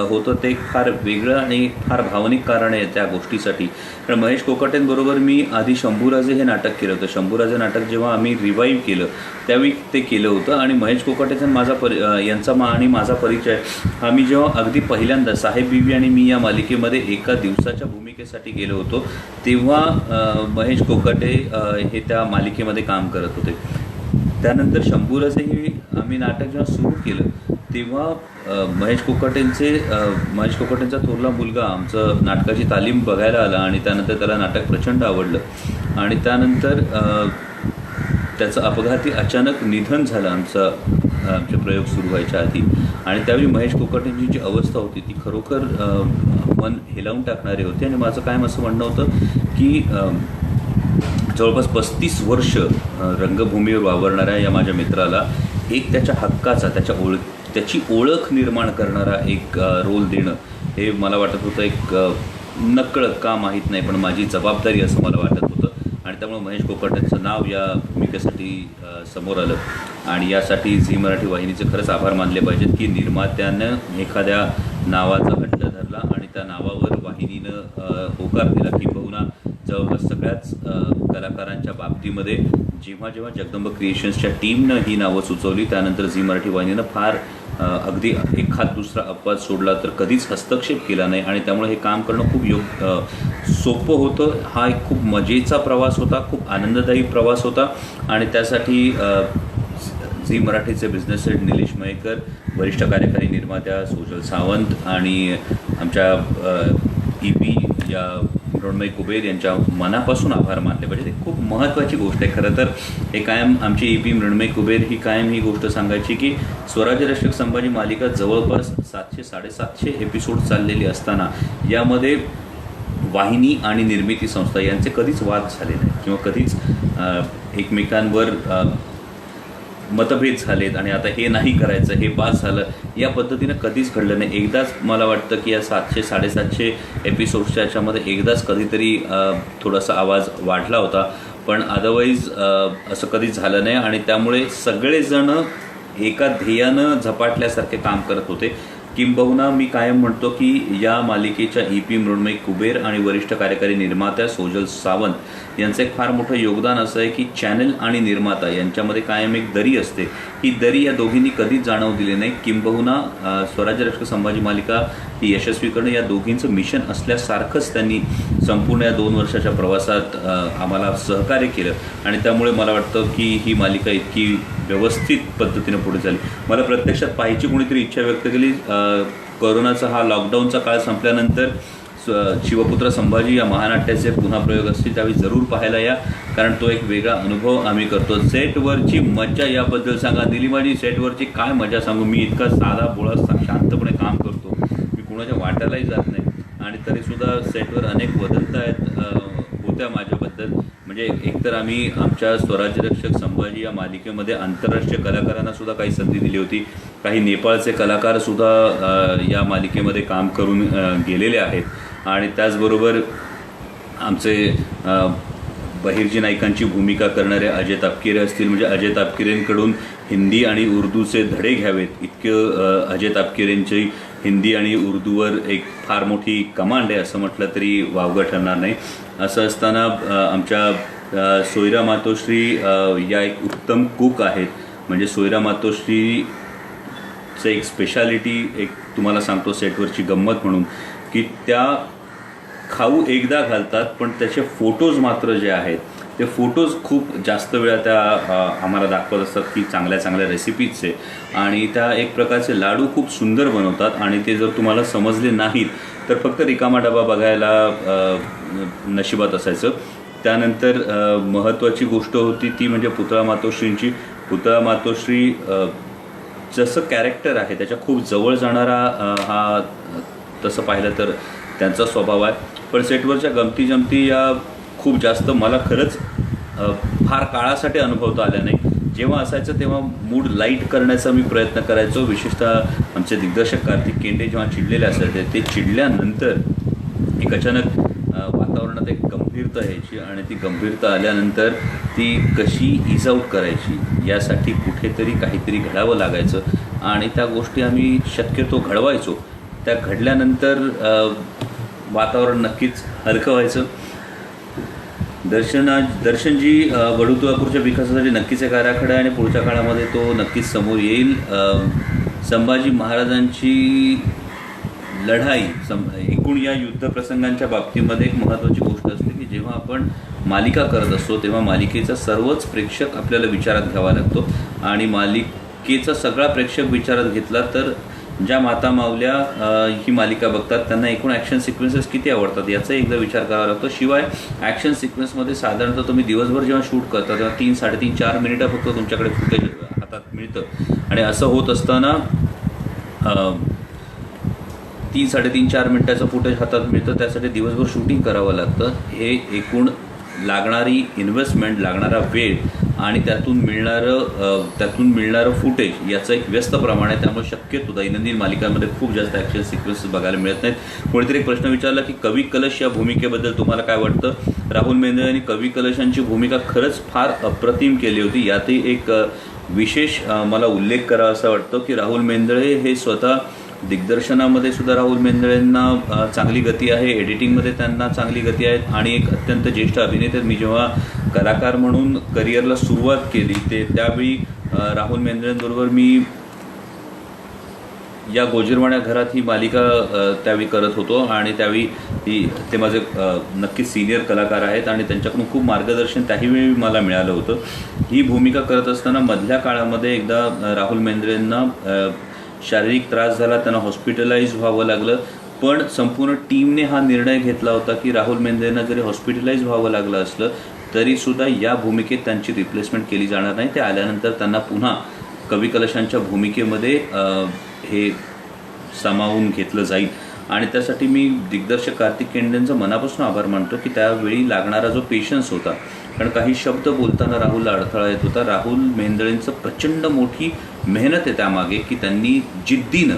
होतं, ते एक फार वेगळं आणि एक फार भावनिक कारण आहे त्या गोष्टीसाठी. कारण महेश कोकाटेंबरोबर मी आधी शंभूराजे हे नाटक केलं होतं. शंभूराजे नाटक जेव्हा आम्ही रिवाईव्ह केलं त्यावेळी ते केलं होतं. आणि महेश कोकाटेचा यांचा आणि माझा परिचय हा मी जेव्हा अगदी पहिल्यांदा साहेब बीबी आणि मी या मालिकेमध्ये एका दिवसाच्या भूमिकेसाठी गेलो होतो, तेव्हा महेश कोकाटे हे त्या मालिकेमध्ये काम करत होते. त्यानंतर शंभूराजेही आम्ही नाटक जेव्हा सुरू केलं तेव्हा महेश कोकाटेंचा थोरला मुलगा आमचं नाटकाची तालीम बघायला आला, आणि त्यानंतर त्याला नाटक प्रचंड आवडलं. आणि त्यानंतर त्याचं अपघाती अचानक निधन झालं आमचे प्रयोग सुरू व्हायच्या आधी. आणि त्यावेळी महेश कोकाटेंची जी अवस्था होती ती खरोखर मन हेलावून टाकणारी होती. आणि माझं कायम असं म्हणणं होतं की जवळपास 35 वर्ष रंगभूमीवर वावरणाऱ्या या माझ्या मित्राला एक त्याच्या हक्काचा, त्याची ओळख निर्माण करणारा एक रोल देणं हे मला वाटत होतं एक नकळत का माहीत नाही, पण माझी जबाबदारी असं मला वाटत होतं. आणि त्यामुळे महेश कोकाटेंचं नाव या भूमिकेसाठी समोर आलं. आणि यासाठी झी मराठी वाहिनीचे खरंच आभार मानले पाहिजेत की निर्मात्यानं एखाद्या नावाचा हट्ट धरला आणि त्या नावावर वाहिनीनं होकार दिला. किंबहुना जवळपास सगळ्याच कलाकारांच्या बाबतीमध्ये जेव्हा जेव्हा जगदंब क्रिएशन्सच्या टीमनं ही नावं सुचवली, त्यानंतर झी मराठी वाहिनीनं फार अगदी एखाद दुसरा अपवाद सोडला तर कधीच हस्तक्षेप केला नाही. आणि त्यामुळे हे काम करणं खूप सोपं होतं. हा एक खूप मजेचा प्रवास होता, खूप आनंददायी प्रवास होता. आणि त्यासाठी झी मराठीचे बिझनेस हेड निलेश मयेकर, वरिष्ठ कार्यकारी निर्मात्या सोजल सावंत आणि आमच्या EP या मृण्मयी कुबेर यांच्या मनापासून आभार मानले पाहिजे. ही खूप महत्त्वाची गोष्ट आहे. खरं तर हे कायम आमची EP मृण्मयी कुबेर ही कायम ही गोष्ट सांगायची की स्वराज्य रक्षक संभाजी मालिका जवळपास 700-750 एपिसोड चाललेली असताना यामध्ये वाहिनी आणि निर्मिती संस्था यांचे कधीच वाद झाले नाही किंवा कधीच एकमेकांवर मतभेद झालेत आणि आता हे नाही करायचं, हे पास झालं, या पद्धतीनं कधीच घडलं नाही. एकदाच मला वाटतं की या 700-750 एपिसोड्सच्या याच्यामध्ये एकदाच कधीतरी थोडासा आवाज वाढला होता, पण अदरवाईज असं कधीच झालं नाही. आणि त्यामुळे सगळेजण एका ध्येयानं झपाटल्यासारखे काम करत होते. किंबहुना मी कायम म्हणतो की या मालिकेच्या EP मृण्मयी कुबेर आणि वरिष्ठ कार्यकारी निर्मात्या सोजल सावंत यांचं एक फार मोठं योगदान असं आहे की चॅनल आणि निर्माता यांच्यामध्ये कायम एक दरी असते. ही दरी या दोघींनी कधीच जाणवू दिली नाही. किंबहुना स्वराज्य रक्षक संभाजी मालिका ही यशस्वी करणं या दोघींचं मिशन असल्यासारखंच त्यांनी संपूर्ण या 2 वर्षाच्या प्रवासात आम्हाला सहकार्य केलं. आणि त्यामुळे मला वाटतं की ही मालिका इतकी व्यवस्थित पद्धतीनं पुढे झाली. मला प्रत्यक्षात पाहायची कोणीतरी इच्छा व्यक्त केली. कोरोनाचा हा लॉकडाऊनचा काळ संपल्यानंतर शिवपुत्र संभाजी या महानाट्याचे पुन्हा प्रयोग असतील त्यावेळी जरूर पाहायला या, कारण तो एक वेगळा अनुभव आम्ही करतो. सेटवरची मजा याबद्दल सांगा. निलिमाजी, सेटवरची काय मजा सांगू. मी इतका साधा बोळा शांतपणे काम करतो, मी कुणाच्या वाट्यालाही जात नाही. आणि तरीसुद्धा सेटवर अनेक वदंता होत्या माझ्याबद्दल. म्हणजे एकतर आम्ही आमच्या स्वराज्य रक्षक संभाजी या मालिकेमध्ये आंतरराष्ट्रीय कलाकारांना सुद्धा काही संधी दिली होती. काही नेपाळचे कलाकारसुद्धा या मालिकेमध्ये काम करून गेलेले आहेत. आणि त्याचबरोबर आमचे बहिर्जी नायकांची भूमिका करणारे अजय तापकिरे असतील, म्हणजे अजय तापकिरेंकडून हिंदी आणि उर्दूचे धडे घ्यावेत इतकं अजय तापकिरेंची हिंदी आणि उर्दूवर एक फार मोठी कमांड आहे असं म्हटलं तरी वावगं ठरणार नाही. असं असताना आमच्या सोयरा मातोश्री या एक उत्तम कुक आहेत. म्हणजे सोयरा मातोश्रीचं एक स्पेशालिटी एक तुम्हाला सांगतो सेटवरची गंमत म्हणून की त्या खाऊ एकदा घालतात, पण त्याचे फोटोज मात्र जे आहेत ते फोटोज खूप जास्त वेळा त्या आम्हाला दाखवत असतात की चांगल्या चांगल्या रेसिपीजचे. आणि त्या एक प्रकारचे लाडू खूप सुंदर बनवतात. आणि ते जर तुम्हाला समजले नाहीत तर फक्त रिकामा डबा बघायला नशिबात असायचं. त्यानंतर महत्त्वाची गोष्ट होती ती म्हणजे पुतळा मातोश्रींची. पुतळा मातोश्री जसं कॅरेक्टर आहे त्याच्या खूप जवळ जाणारा हा तसं पाहिलं तर त्यांचा स्वभाव आहे. पण सेटवरच्या गमती जमती या खूप जास्त मला खरंच फार काळासाठी अनुभवता आल्या नाही. जेव्हा असायचं तेव्हा मूड लाईट करण्याचा मी प्रयत्न करायचो. विशेषतः आमचे दिग्दर्शक कार्तिक केंडे जेव्हा चिडलेले असायचे, ते चिडल्यानंतर एक अचानक वातावरणात एक गंभीरता यायची आणि ती गंभीरता आल्यानंतर ती कशी इज आऊट करायची यासाठी कुठेतरी काहीतरी घडावं लागायचं. आणि त्या गोष्टी आम्ही शक्यतो घडवायचो. त्या घडल्यानंतर वातावरण नक्कीच हलकं व्हायचं. दर्शनजी वडूतुळापूरच्या विकासासाठी नक्कीच एक आराखडा आहे आणि पुढच्या काळामध्ये तो नक्कीच समोर येईल. संभाजी महाराजांची लढाई एकूण या युद्ध प्रसंगांच्या बाबतीमध्ये एक महत्त्वाची गोष्ट असते की जेव्हा आपण मालिका करत असतो तेव्हा मालिकेचा सर्वच प्रेक्षक आपल्याला विचारात घ्यावा लागतो. आणि मालिकेचा सगळा प्रेक्षक विचारात घेतला तर ज्या माता मावल्या ही मालिका बघतात त्यांना एकूण ॲक्शन सिक्वेन्सेस किती आवडतात याचा एकदा विचार करावा लागतो. शिवाय ॲक्शन सिक्वेन्समध्ये साधारणतः तुम्ही दिवसभर जेव्हा शूट करता तेव्हा 3, 3.5, 4 मिनिटं फक्त तुमच्याकडे फुटेज हातात मिळतं. आणि असं होत असताना 3, 3.5, 4 मिनिटाचं फुटेज हातात मिळतं, त्यासाठी दिवसभर शूटिंग करावं लागतं. हे एकूण लागणारी इन्व्हेस्टमेंट, लागणारा वेळ आणि त्यातून मिळणारं फुटेज याचं एक व्यस्त प्रमाण आहे. त्यामुळे शक्यतो दैनंदिन मालिकांमध्ये खूप जास्त ॲक्शन सिक्वेन्सेस बघायला मिळत नाहीत. कोणीतरी एक प्रश्न विचारला की कवी कलश या भूमिकेबद्दल तुम्हाला काय वाटतं? राहुल मेंदळे यांनी कवी कलशांची भूमिका खरंच फार अप्रतिम केली होती. यातही एक विशेष मला उल्लेख करावा असं वाटतं की राहुल मेंदळे हे स्वतः दिग्दर्शनामध्ये सुद्धा राहुल मेंदळेंना चांगली गती आहे, एडिटिंगमध्ये त्यांना चांगली गती आहे आणि एक अत्यंत ज्येष्ठ अभिनेते. मी जेव्हा कलाकार म्हणून करिअरला सुरुवात केली त्यावेळी राहुल मेंदळेंबरोबर मी या गोजीरवाण्या घरात ही मालिका त्यावेळी करत होतो आणि त्यावेळी ते माझे नक्कीच सिनियर कलाकार आहेत आणि त्यांच्याकडून खूप मार्गदर्शन त्याहीवेळी मला मिळालं होतं. ही भूमिका करत असताना मधल्या काळामध्ये एकदा राहुल मेंदळेंना शारीरिक त्रास झाला, त्यांना हॉस्पिटलाइज व्हावं लागलं. पण संपूर्ण टीमने हा निर्णय घेतला होता की राहुल मेंदळेंना जरी हॉस्पिटलाइज व्हावं लागलं असलं तरीसुद्धा या भूमिकेत त्यांची रिप्लेसमेंट केली जाणार नाही. ते आल्यानंतर त्यांना पुन्हा कवी कलशांच्या भूमिकेमध्ये हे सामावून घेतलं जाईल आणि त्यासाठी मी दिग्दर्शक कार्तिक केंडेंचं मनापासून आभार मानतो की त्यावेळी लागणारा जो पेशन्स होता, कारण काही शब्द बोलताना राहुलला अडथळा येत होता. राहुल मेंदळेंचं प्रचंड मोठी मेहनत आहे त्यामागे की त्यांनी जिद्दीनं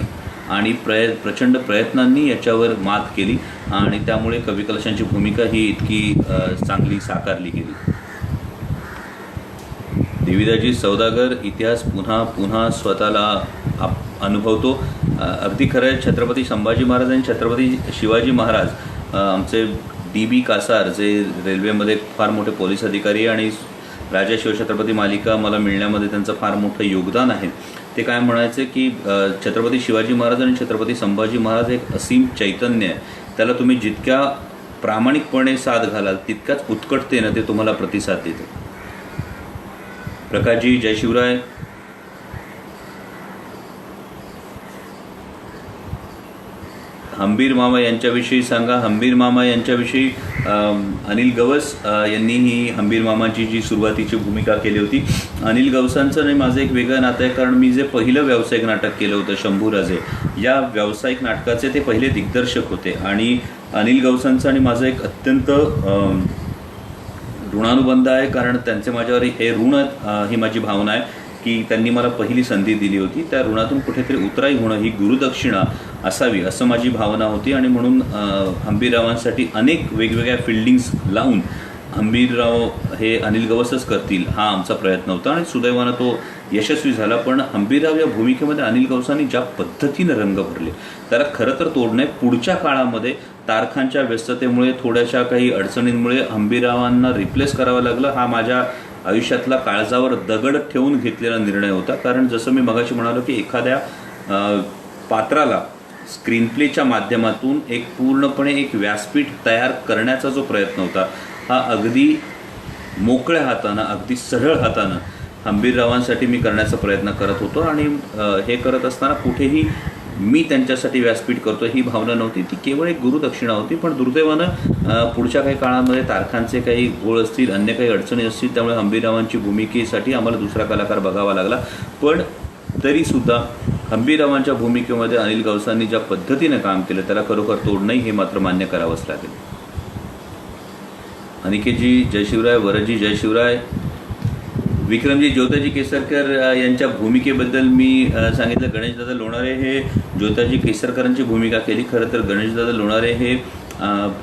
आणि प्रचंड प्रयत्नांनी याच्यावर मात केली आणि त्यामुळे कवी कलशांची भूमिका ही इतकी चांगली साकारली गेली. देविदाजी सौदागर इतिहास पुन्हा पुन्हा स्वतःला अनुभवतो. अगदी खरं आहे. छत्रपती संभाजी महाराज आणि छत्रपती शिवाजी महाराज, आमचे DB कासार जे रेल्वेमध्ये फार मोठे पोलीस अधिकारी आणि राजा शिवछत्रपती मालिका मला मिळण्यामध्ये त्यांचं फार मोठं योगदान आहे. ते काय म्हणायचे की छत्रपती शिवाजी महाराज आणि छत्रपती संभाजी महाराज एक असीम चैतन्य आहे. त्याला तुम्ही जितक्या प्रामाणिकपणे साथ घालाल तितक्याच उत्कटतेनं ते तुम्हाला प्रतिसाद देते. प्रकाशजी जय शिवराय. हंबीर मामा यांच्याविषयी सांगा. हंबीर मामा यांच्याविषयी अनिल गवस यांनी ही हंबीर मामाची जी सुरुवातीची भूमिका केली होती. अनिल गवसांचं आणि माझं एक वेगळं नातं आहे, कारण मी जे पहिलं व्यावसायिक नाटक केलं होतं शंभूराजे, या व्यावसायिक नाटकाचे ते पहिले दिग्दर्शक होते आणि अनिल गवसांचं आणि माझं एक अत्यंत ऋणानुबंध आहे, कारण त्यांचे माझ्यावर हे ऋण ही माझी भावना आहे की त्यांनी मला पहिली संधी दिली होती. त्या ऋणातून कुठेतरी उतराई होणं ही गुरुदक्षिणा असावी असं माझी भावना होती आणि म्हणून हंबीररावांसाठी अनेक वेगवेगळ्या फिल्डिंग्स लावून हंबीरराव हे अनिल गवसच करतील हा आमचा प्रयत्न होता आणि सुदैवानं तो यशस्वी झाला. पण हंबीरराव या भूमिकेमध्ये अनिल गवसांनी ज्या पद्धतीनं रंग भरले त्याला खरं तर तोड नाही. पुढच्या काळामध्ये तारखांच्या व्यस्ततेमुळे थोड्याशा काही अडचणींमुळे हंबीररावांना रिप्लेस करावं लागलं. हा माझ्या आयुष्यातला काळजावर दगड ठेवून घेतलेला निर्णय होता, कारण जसं मी मगाशी म्हणालो की एखाद्या पात्राला स्क्रीन प्लेच्या माध्यमातून एक पूर्णपणे एक व्यासपीठ तयार करण्याचा जो प्रयत्न होता हा अगदी मोकळ्या हातानं, अगदी सरळ हातानं हंबीररावांसाठी मी करण्याचा प्रयत्न करत होतो आणि हे करत असताना कुठेही मी त्यांच्यासाठी व्यासपीठ करतो ही भावना नव्हती. ती केवळ एक गुरुदक्षिणा होती. पण दुर्दैवानं पुढच्या काही काळामध्ये तारखांचे काही घोळ असतील, अन्य काही अडचणी असतील, त्यामुळे हंबीररावांची भूमिकेसाठी आम्हाला दुसरा कलाकार बघावा लागला. पण तरीसुद्धा हंबीररावांच्या भूमिकेमध्ये अनिल गवसांनी ज्या पद्धतीनं काम केलं त्याला खरोखर तोड नाही, हे मात्र मान्य करावंच लागेल. अनिकेतजी जय शिवराय. वरदजी जय शिवराय. विक्रमजी ज्योताजी केसरकर यांच्या भूमिकेबद्दल मी सांगितलं. गणेशदादा लोणारे हे ज्योताजी केसरकरांची भूमिका केली. खरं तर गणेशदादा लोणारे हे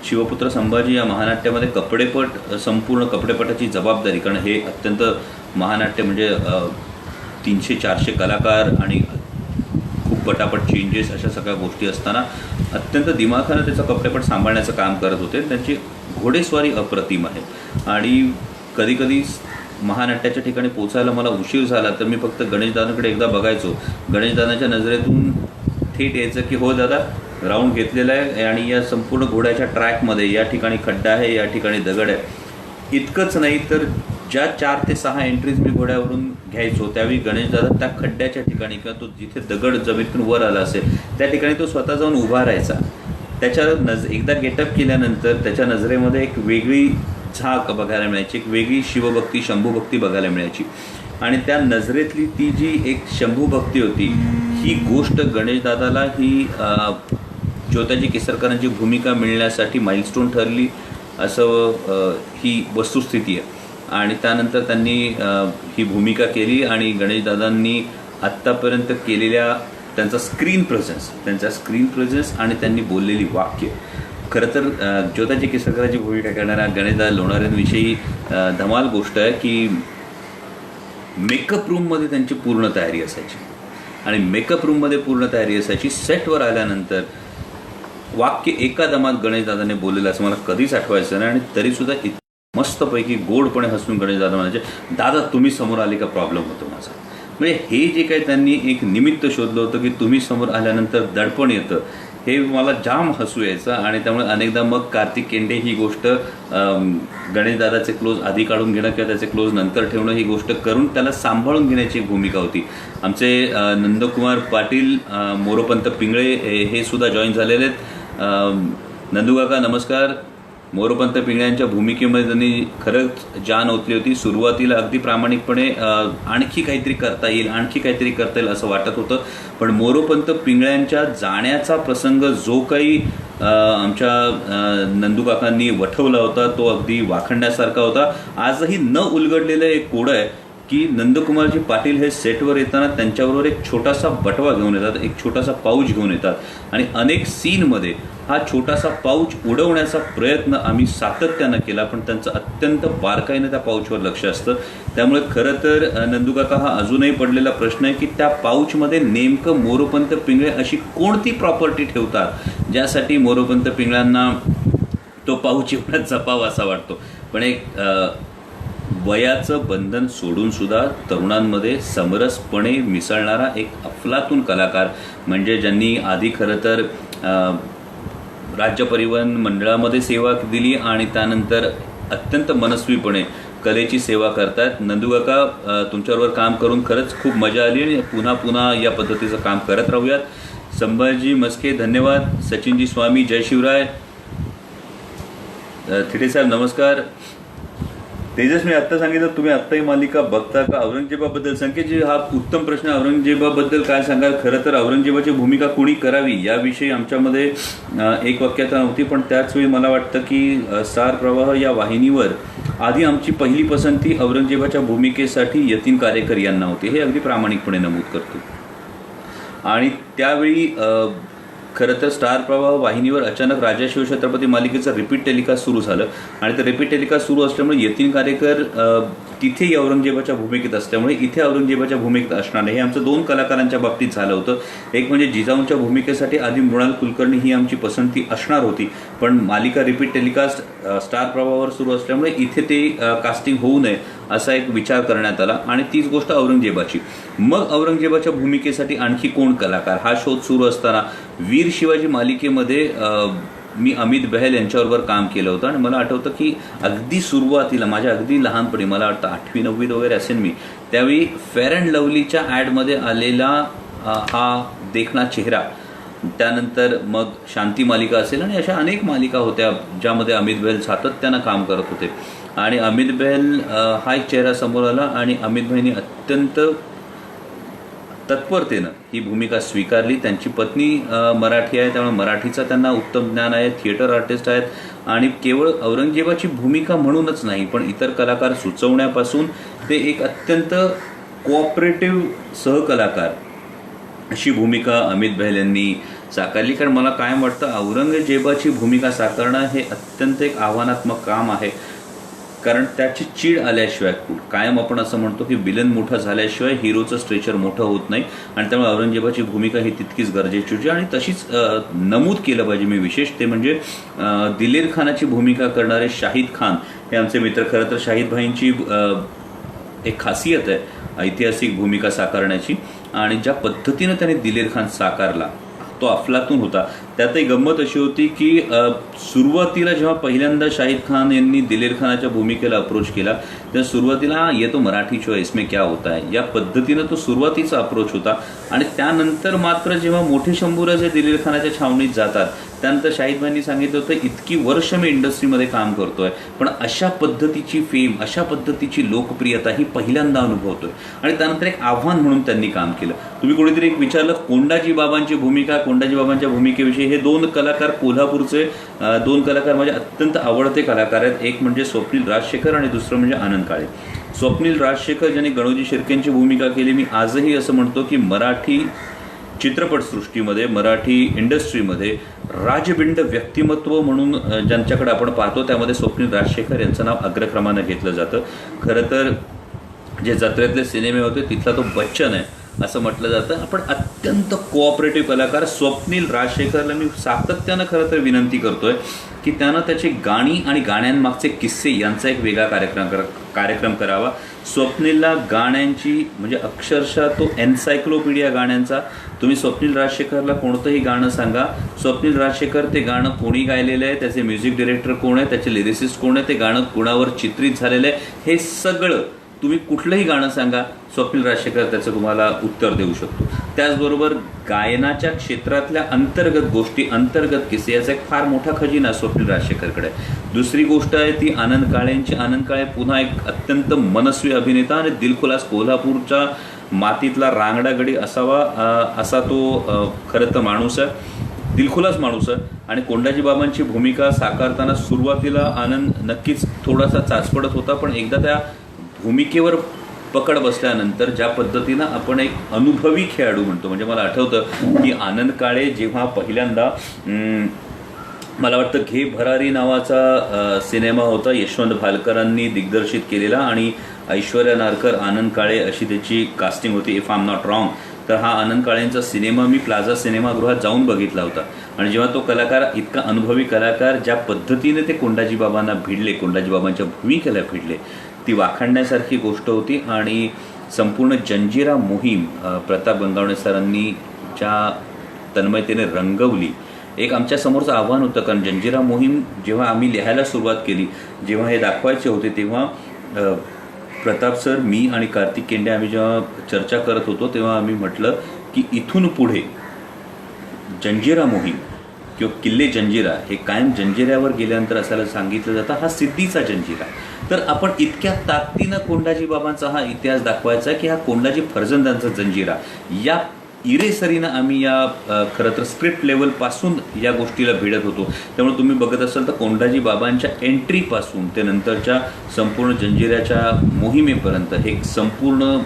शिवपुत्र संभाजी या महानाट्यामध्ये कपडेपट, संपूर्ण कपडेपटाची जबाबदारी, कारण हे अत्यंत महानाट्य म्हणजे 300-400 कलाकार आणि खूप पटापट चेंजेस अशा सगळ्या गोष्टी असताना अत्यंत दिमाखानं त्याचं कपडेपट सांभाळण्याचं काम करत होते. त्यांची घोडेस्वारी अप्रतिम आहे आणि कधीकधी महानाट्याच्या ठिकाणी पोचायला मला उशीर झाला तर मी फक्त गणेशदादांकडे एकदा बघायचो. गणेशदादांच्या नजरेतून थेट यायचं की हो दादा राऊंड घेतलेला आहे आणि या संपूर्ण घोड्याच्या ट्रॅकमध्ये या ठिकाणी खड्डा आहे, या ठिकाणी दगड आहे. इतकंच नाही तर ज्या 4 ते 6 एंट्रीज मी घोड्यावरून घ्यायचो त्यावेळी गणेशदादा त्या खड्ड्याच्या ठिकाणी किंवा तो जिथे दगड जमिनीतून वर आला असेल त्या ठिकाणी तो स्वतः जाऊन उभा राहायचा. त्याच्या एकदा गेटअप केल्यानंतर त्याच्या नजरेमध्ये एक वेगळी झाक बघायला मिळायची, एक वेगळी शिवभक्ती, शंभूभक्ती बघायला मिळायची आणि त्या नजरेतली ती जी एक शंभूभक्ती होती ही गोष्ट गणेशदादाला ही ज्योताजी केसरकरांची भूमिका मिळण्यासाठी माइलस्टोन ठरली. असं ही वस्तुस्थिती आहे. आणि त्यानंतर त्यांनी ही भूमिका केली आणि गणेशदादांनी आत्तापर्यंत केलेल्या त्यांचा स्क्रीन प्रेझेन्स आणि त्यांनी बोललेली वाक्य, खरं तर ज्योताजी केसरकरांची भूमिका करणाऱ्या गणेशदादा लोणाऱ्यांविषयी धमाल गोष्ट आहे की मेकअप रूममध्ये त्यांची पूर्ण तयारी असायची आणि मेकअप रूममध्ये पूर्ण तयारी असायची. सेटवर आल्यानंतर वाक्य एका दमात गणेशदादाने बोललेलं असं मला कधीच आठवायचं नाही आणि तरीसुद्धा मस्तपैकी गोडपणे हसून गणेशदादा म्हणायचे, दादा तुम्ही समोर आले का प्रॉब्लेम होतो माझा. म्हणजे हे जे काही त्यांनी एक निमित्त शोधलं होतं की तुम्ही समोर आल्यानंतर दडपण येतं, हे मला जाम हसू यायचं. आणि त्यामुळे अनेकदा मग कार्तिक केंडे ही गोष्ट गणेशदादाचे क्लोज आधी काढून घेणं किंवा त्याचे क्लोज नंतर ठेवणं ही गोष्ट करून त्याला सांभाळून घेण्याची एक भूमिका होती. आमचे नंदकुमार पाटील, मोरोपंत पिंगळे हे सुद्धा जॉईन झालेले आहेत. नंदूकाका नमस्कार. मोरोपंत पिंगळ्यांच्या भूमिकेमध्ये त्यांनी खरंच जान ओतली होती. सुरुवातीला अगदी प्रामाणिकपणे आणखी काहीतरी करता येईल असं वाटत होतं, पण मोरोपंत पिंगळ्यांच्या जाण्याचा प्रसंग जो काही आमच्या नंदूकाकांनी वठवला होता तो अगदी वाखण्यासारखा होता. आजही न उलगडलेलं एक कोडं आहे की नंदकुमारजी पाटील हे सेटवर येताना त्यांच्याबरोबर एक छोटासा बटवा घेऊन येतात, एक छोटासा पाऊच घेऊन येतात आणि अनेक सीनमध्ये हा छोटासा पाऊच उडवण्याचा प्रयत्न आम्ही सातत्यानं केला, पण त्यांचं अत्यंत बारकाईनं त्या पाऊचवर लक्ष असतं. त्यामुळे खरं तर नंदूकाका हा अजूनही पडलेला प्रश्न आहे की त्या पाऊचमध्ये नेमकं मोरोपंत पिंगळे अशी कोणती प्रॉपर्टी ठेवतात ज्यासाठी मोरोपंत पिंगळ्यांना तो पाऊच एवढा जपावा असा वाटतो. पण एक वयाचं बंधन सोडून सुद्धा तरुणांमध्ये समरसपणे मिसळणारा एक अफलातून कलाकार म्हणजे ज्यांनी आधी खरं तर राज्य परिवहन मंडळामध्ये सेवा दिली आणि त्यानंतर अत्यंत मनस्वीपणे कलेची सेवा करतात. नंदूकाका तुमच्याबरोबर काम करून खरंच खूप मजा आली आणि पुन्हा पुन्हा या पद्धतीचं काम करत राहूयात. संभाजी मस्के धन्यवाद. सचिनजी स्वामी जय शिवराय. थिटे साहेब नमस्कार. तेजस मी आत्ता सांगितलं तुम्ही आत्ताही मालिका बघता का? औरंगजेबाबद्दल संकेतजी हा उत्तम प्रश्न. औरंगजेबाबद्दल काय सांगाल? खरं तर औरंगजेबाची भूमिका कोणी करावी याविषयी आमच्यामध्ये एक वाक्यता नव्हती, पण त्याच वेळी मला वाटतं की स्टार प्रवाह या वाहिनीवर आधी आमची पहिली पसंती औरंगजेबाच्या भूमिकेसाठी यतीन कारेकर यांना होती, हे अगदी प्रामाणिकपणे नमूद करतो. आणि त्यावेळी खरं तर स्टार प्रवाह वाहिनीवर अचानक राजा शिवछत्रपती मालिकेचं रिपीट टेलिकास्ट सुरू झालं आणि ते रिपीट टेलिकास्ट सुरू असल्यामुळे यतीन कारेकर तिथेही औरंगजेबाच्या भूमिकेत असल्यामुळे इथे औरंगजेबाच्या भूमिकेत असणार हे आमचं दोन कलाकारांच्या बाबतीत झालं होतं. एक म्हणजे जिजाऊंच्या भूमिकेसाठी आधी मृणाल कुलकर्णी ही आमची पसंती असणार होती, पण मालिका रिपीट टेलिकास्ट स्टार प्रवाहावर सुरू असल्यामुळे इथे ते कास्टिंग होऊ नये असा एक विचार करण्यात आला आणि तीच गोष्ट औरंगजेबाची. मग औरंगजेबाच्या भूमिकेसाठी आणखी कोण कलाकार हा शोध सुरू असताना वीर शिवाजी मालिकेमध्ये मी अमित बहल यांच्याबरोबर काम केलं होतं आणि मला आठवतं की अगदी सुरुवातीला माझ्या अगदी लहानपणी मला वाटतं 8वी 9वी वगैरे असेल मी, त्यावेळी फेअर अँड लवलीच्या ॲडमध्ये आलेला हा देखणा चेहरा, त्यानंतर मग शांती मालिका असेल आणि अशा अनेक मालिका होत्या ज्यामध्ये अमित बहल सातत्यानं काम करत होते आणि अमित बहल हा एक चेहरा समोर आला आणि अमित भाईंनी अत्यंत तत्परतेनं ही भूमिका स्वीकारली. त्यांची पत्नी मराठी आहे त्यामुळे मराठीचा त्यांना उत्तम ज्ञान आहे, थिएटर आर्टिस्ट आहेत आणि केवळ औरंगजेबाची भूमिका म्हणूनच नाही पण इतर कलाकार सुचवण्यापासून ते एक अत्यंत कोऑपरेटिव्ह सहकलाकार अशी भूमिका अमित बहल यांनी साकारली. कारण मला कायम वाटतं औरंगजेबाची भूमिका साकारणं हे अत्यंत एक आव्हानात्मक काम आहे, कारण त्याची चीड आल्याशिवाय कायम आपण असं म्हणतो की विलन मोठा झाल्याशिवाय हिरोचं स्ट्रेचर मोठं होत नाही आणि त्यामुळे औरंगजेबाची भूमिका ही तितकीच गरजेची होती आणि तशीच नमूद केलं पाहिजे मी विशेष ते म्हणजे दिलेर खानाची भूमिका करणारे शाहिद खान हे आमचे मित्र. खरं तर शाहिद भाईंची एक खासियत आहे ऐतिहासिक भूमिका साकारण्याची आणि ज्या पद्धतीनं त्याने दिलेर खान साकारला तो अफलातून होता. त्यातही गंमत अशी होती की सुरुवातीला जेव्हा पहिल्यांदा शाहिद खान यांनी दिलेर खानाच्या भूमिकेला अप्रोच केला तेव्हा सुरुवातीला ये तो मराठी शो इसमें क्या होता है या पद्धतीनं तो सुरुवातीचा अप्रोच होता आणि त्यानंतर मात्र जेव्हा मोठे शंभूराजे दिलेर खानाच्या छावणीत जातात त्यानंतर शाहिद भाईंनी सांगितलं होतं इतकी वर्ष मी इंडस्ट्रीमध्ये काम करतोय पण अशा पद्धतीची फेम अशा पद्धतीची लोकप्रियता ही पहिल्यांदा अनुभवतोय आणि त्यानंतर एक आव्हान म्हणून त्यांनी काम केलं. तुम्ही कोणीतरी एक विचारलं कोंडाजी बाबांची भूमिका, कोंडाजी बाबांच्या भूमिकेविषयी की हे दोन कलाकार कोल्हापूरचे दोन कलाकार माझे अत्यंत आवडते कलाकार आहेत. एक म्हणजे स्वप्नील राजशेखर आणि दुसरं म्हणजे आनंद काळे. स्वप्नील राजशेखर ज्यांनी गणोजी शिर्केंची भूमिका केली, मी आजही असं म्हणतो की मराठी चित्रपटसृष्टीमध्ये, मराठी इंडस्ट्रीमध्ये राजबिंड व्यक्तिमत्व म्हणून ज्यांच्याकडे आपण पाहतो त्यामध्ये स्वप्नील राजशेखर यांचं नाव अग्रक्रमानं घेतलं जातं. खरं तर जे जत्रेतले सिनेमे होते तिथला तो बच्चन आहे असं म्हटलं जातं. आपण अत्यंत कोऑपरेटिव्ह कलाकार स्वप्नील राजशेखरला मी सातत्यानं खरं तर विनंती करतोय की त्यानं त्याची गाणी आणि गाण्यांमागचे किस्से यांचा एक वेगळा कार्यक्रम करावा. स्वप्नीलला गाण्यांची म्हणजे अक्षरशः तो एन्सायक्लोपीडिया गाण्यांचा. तुम्ही स्वप्नील राजशेखरला कोणतंही गाणं सांगा, स्वप्नील राजशेखर ते गाणं कोणी गायलेलं आहे, त्याचे म्युझिक डिरेक्टर कोण आहे, त्याचे लिरिसिस्ट कोण आहे, ते गाणं कुणावर चित्रित झालेलं आहे, हे सगळं तुम्ही कुठलंही गाणं सांगा, स्वप्नील राजशेखर त्याचं तुम्हाला उत्तर देऊ शकतो. त्याचबरोबर गायनाच्या क्षेत्रातल्या अंतर्गत गोष्टी, अंतर्गत किस्से याचा एक फार मोठा खजिना स्वप्नील राजशेखरकडे. दुसरी गोष्ट आहे ती आनंद काळेंची. आनंद काळे पुन्हा एक अत्यंत मनस्वी अभिनेता आणि दिलखुलास कोल्हापूरच्या मातीतला रांगडागडी असावा असा तो खरं तर माणूस आहे, दिलखुलास माणूस आहे. आणि कोंडाजी बाबांची भूमिका साकारताना सुरुवातीला आनंद नक्कीच थोडासा चाचपडत होता, पण एकदा त्या भूमिकेवर पकड बसल्यानंतर ज्या पद्धतीनं आपण एक अनुभवी खेळाडू म्हणतो, म्हणजे मला आठवतं की आनंद काळे जेव्हा पहिल्यांदा मला वाटतं घे भरारी नावाचा सिनेमा होता, यशवंत भालकरांनी दिग्दर्शित केलेला आणि ऐश्वर्या नारकर, आनंद काळे अशी त्याची कास्टिंग होती if I am not wrong. तर हा आनंद काळेंचा सिनेमा मी प्लाझा सिनेमागृहात जाऊन बघितला होता. आणि जेव्हा तो कलाकार, इतका अनुभवी कलाकार, ज्या पद्धतीने ते कोंडाजी बाबांना भिडले, कोंडाजी बाबांच्या भूमिकेला भिडले, ती वाखाणण्यासारखी गोष्ट होती. आणि संपूर्ण जंजिरा मोहीम प्रताप गंगावणे सरांनी ज्या तन्मयतेने रंगवली, एक आमच्यासमोरचं आव्हान होतं. कारण जंजिरा मोहीम जेव्हा आम्ही लिहायला सुरुवात केली, जेव्हा हे दाखवायचे होते, तेव्हा प्रताप सर, मी आणि कार्तिक केंडे आम्ही जेव्हा चर्चा करत होतो तेव्हा आम्ही म्हटलं की इथून पुढे जंजिरा मोहीम किंवा किल्ले जंजिरा हे कायम जंजिऱ्यावर गेल्यानंतर असायला सांगितलं जातं, हा सिद्धीचा जंजिरा. तर आपण इतक्या ताकदीनं कोंडाजी बाबांचा हा इतिहास दाखवायचा की हा कोंडाजी फर्जंदांचा जंजिरा, या इरेसरीनं आम्ही या खरं तर स्क्रिप्ट लेवलपासून या गोष्टीला भिडत होतो. त्यामुळे तुम्ही बघत असाल तर कोंडाजी बाबांच्या एंट्रीपासून ते नंतरच्या संपूर्ण जंजिऱ्याच्या मोहिमेपर्यंत हे संपूर्ण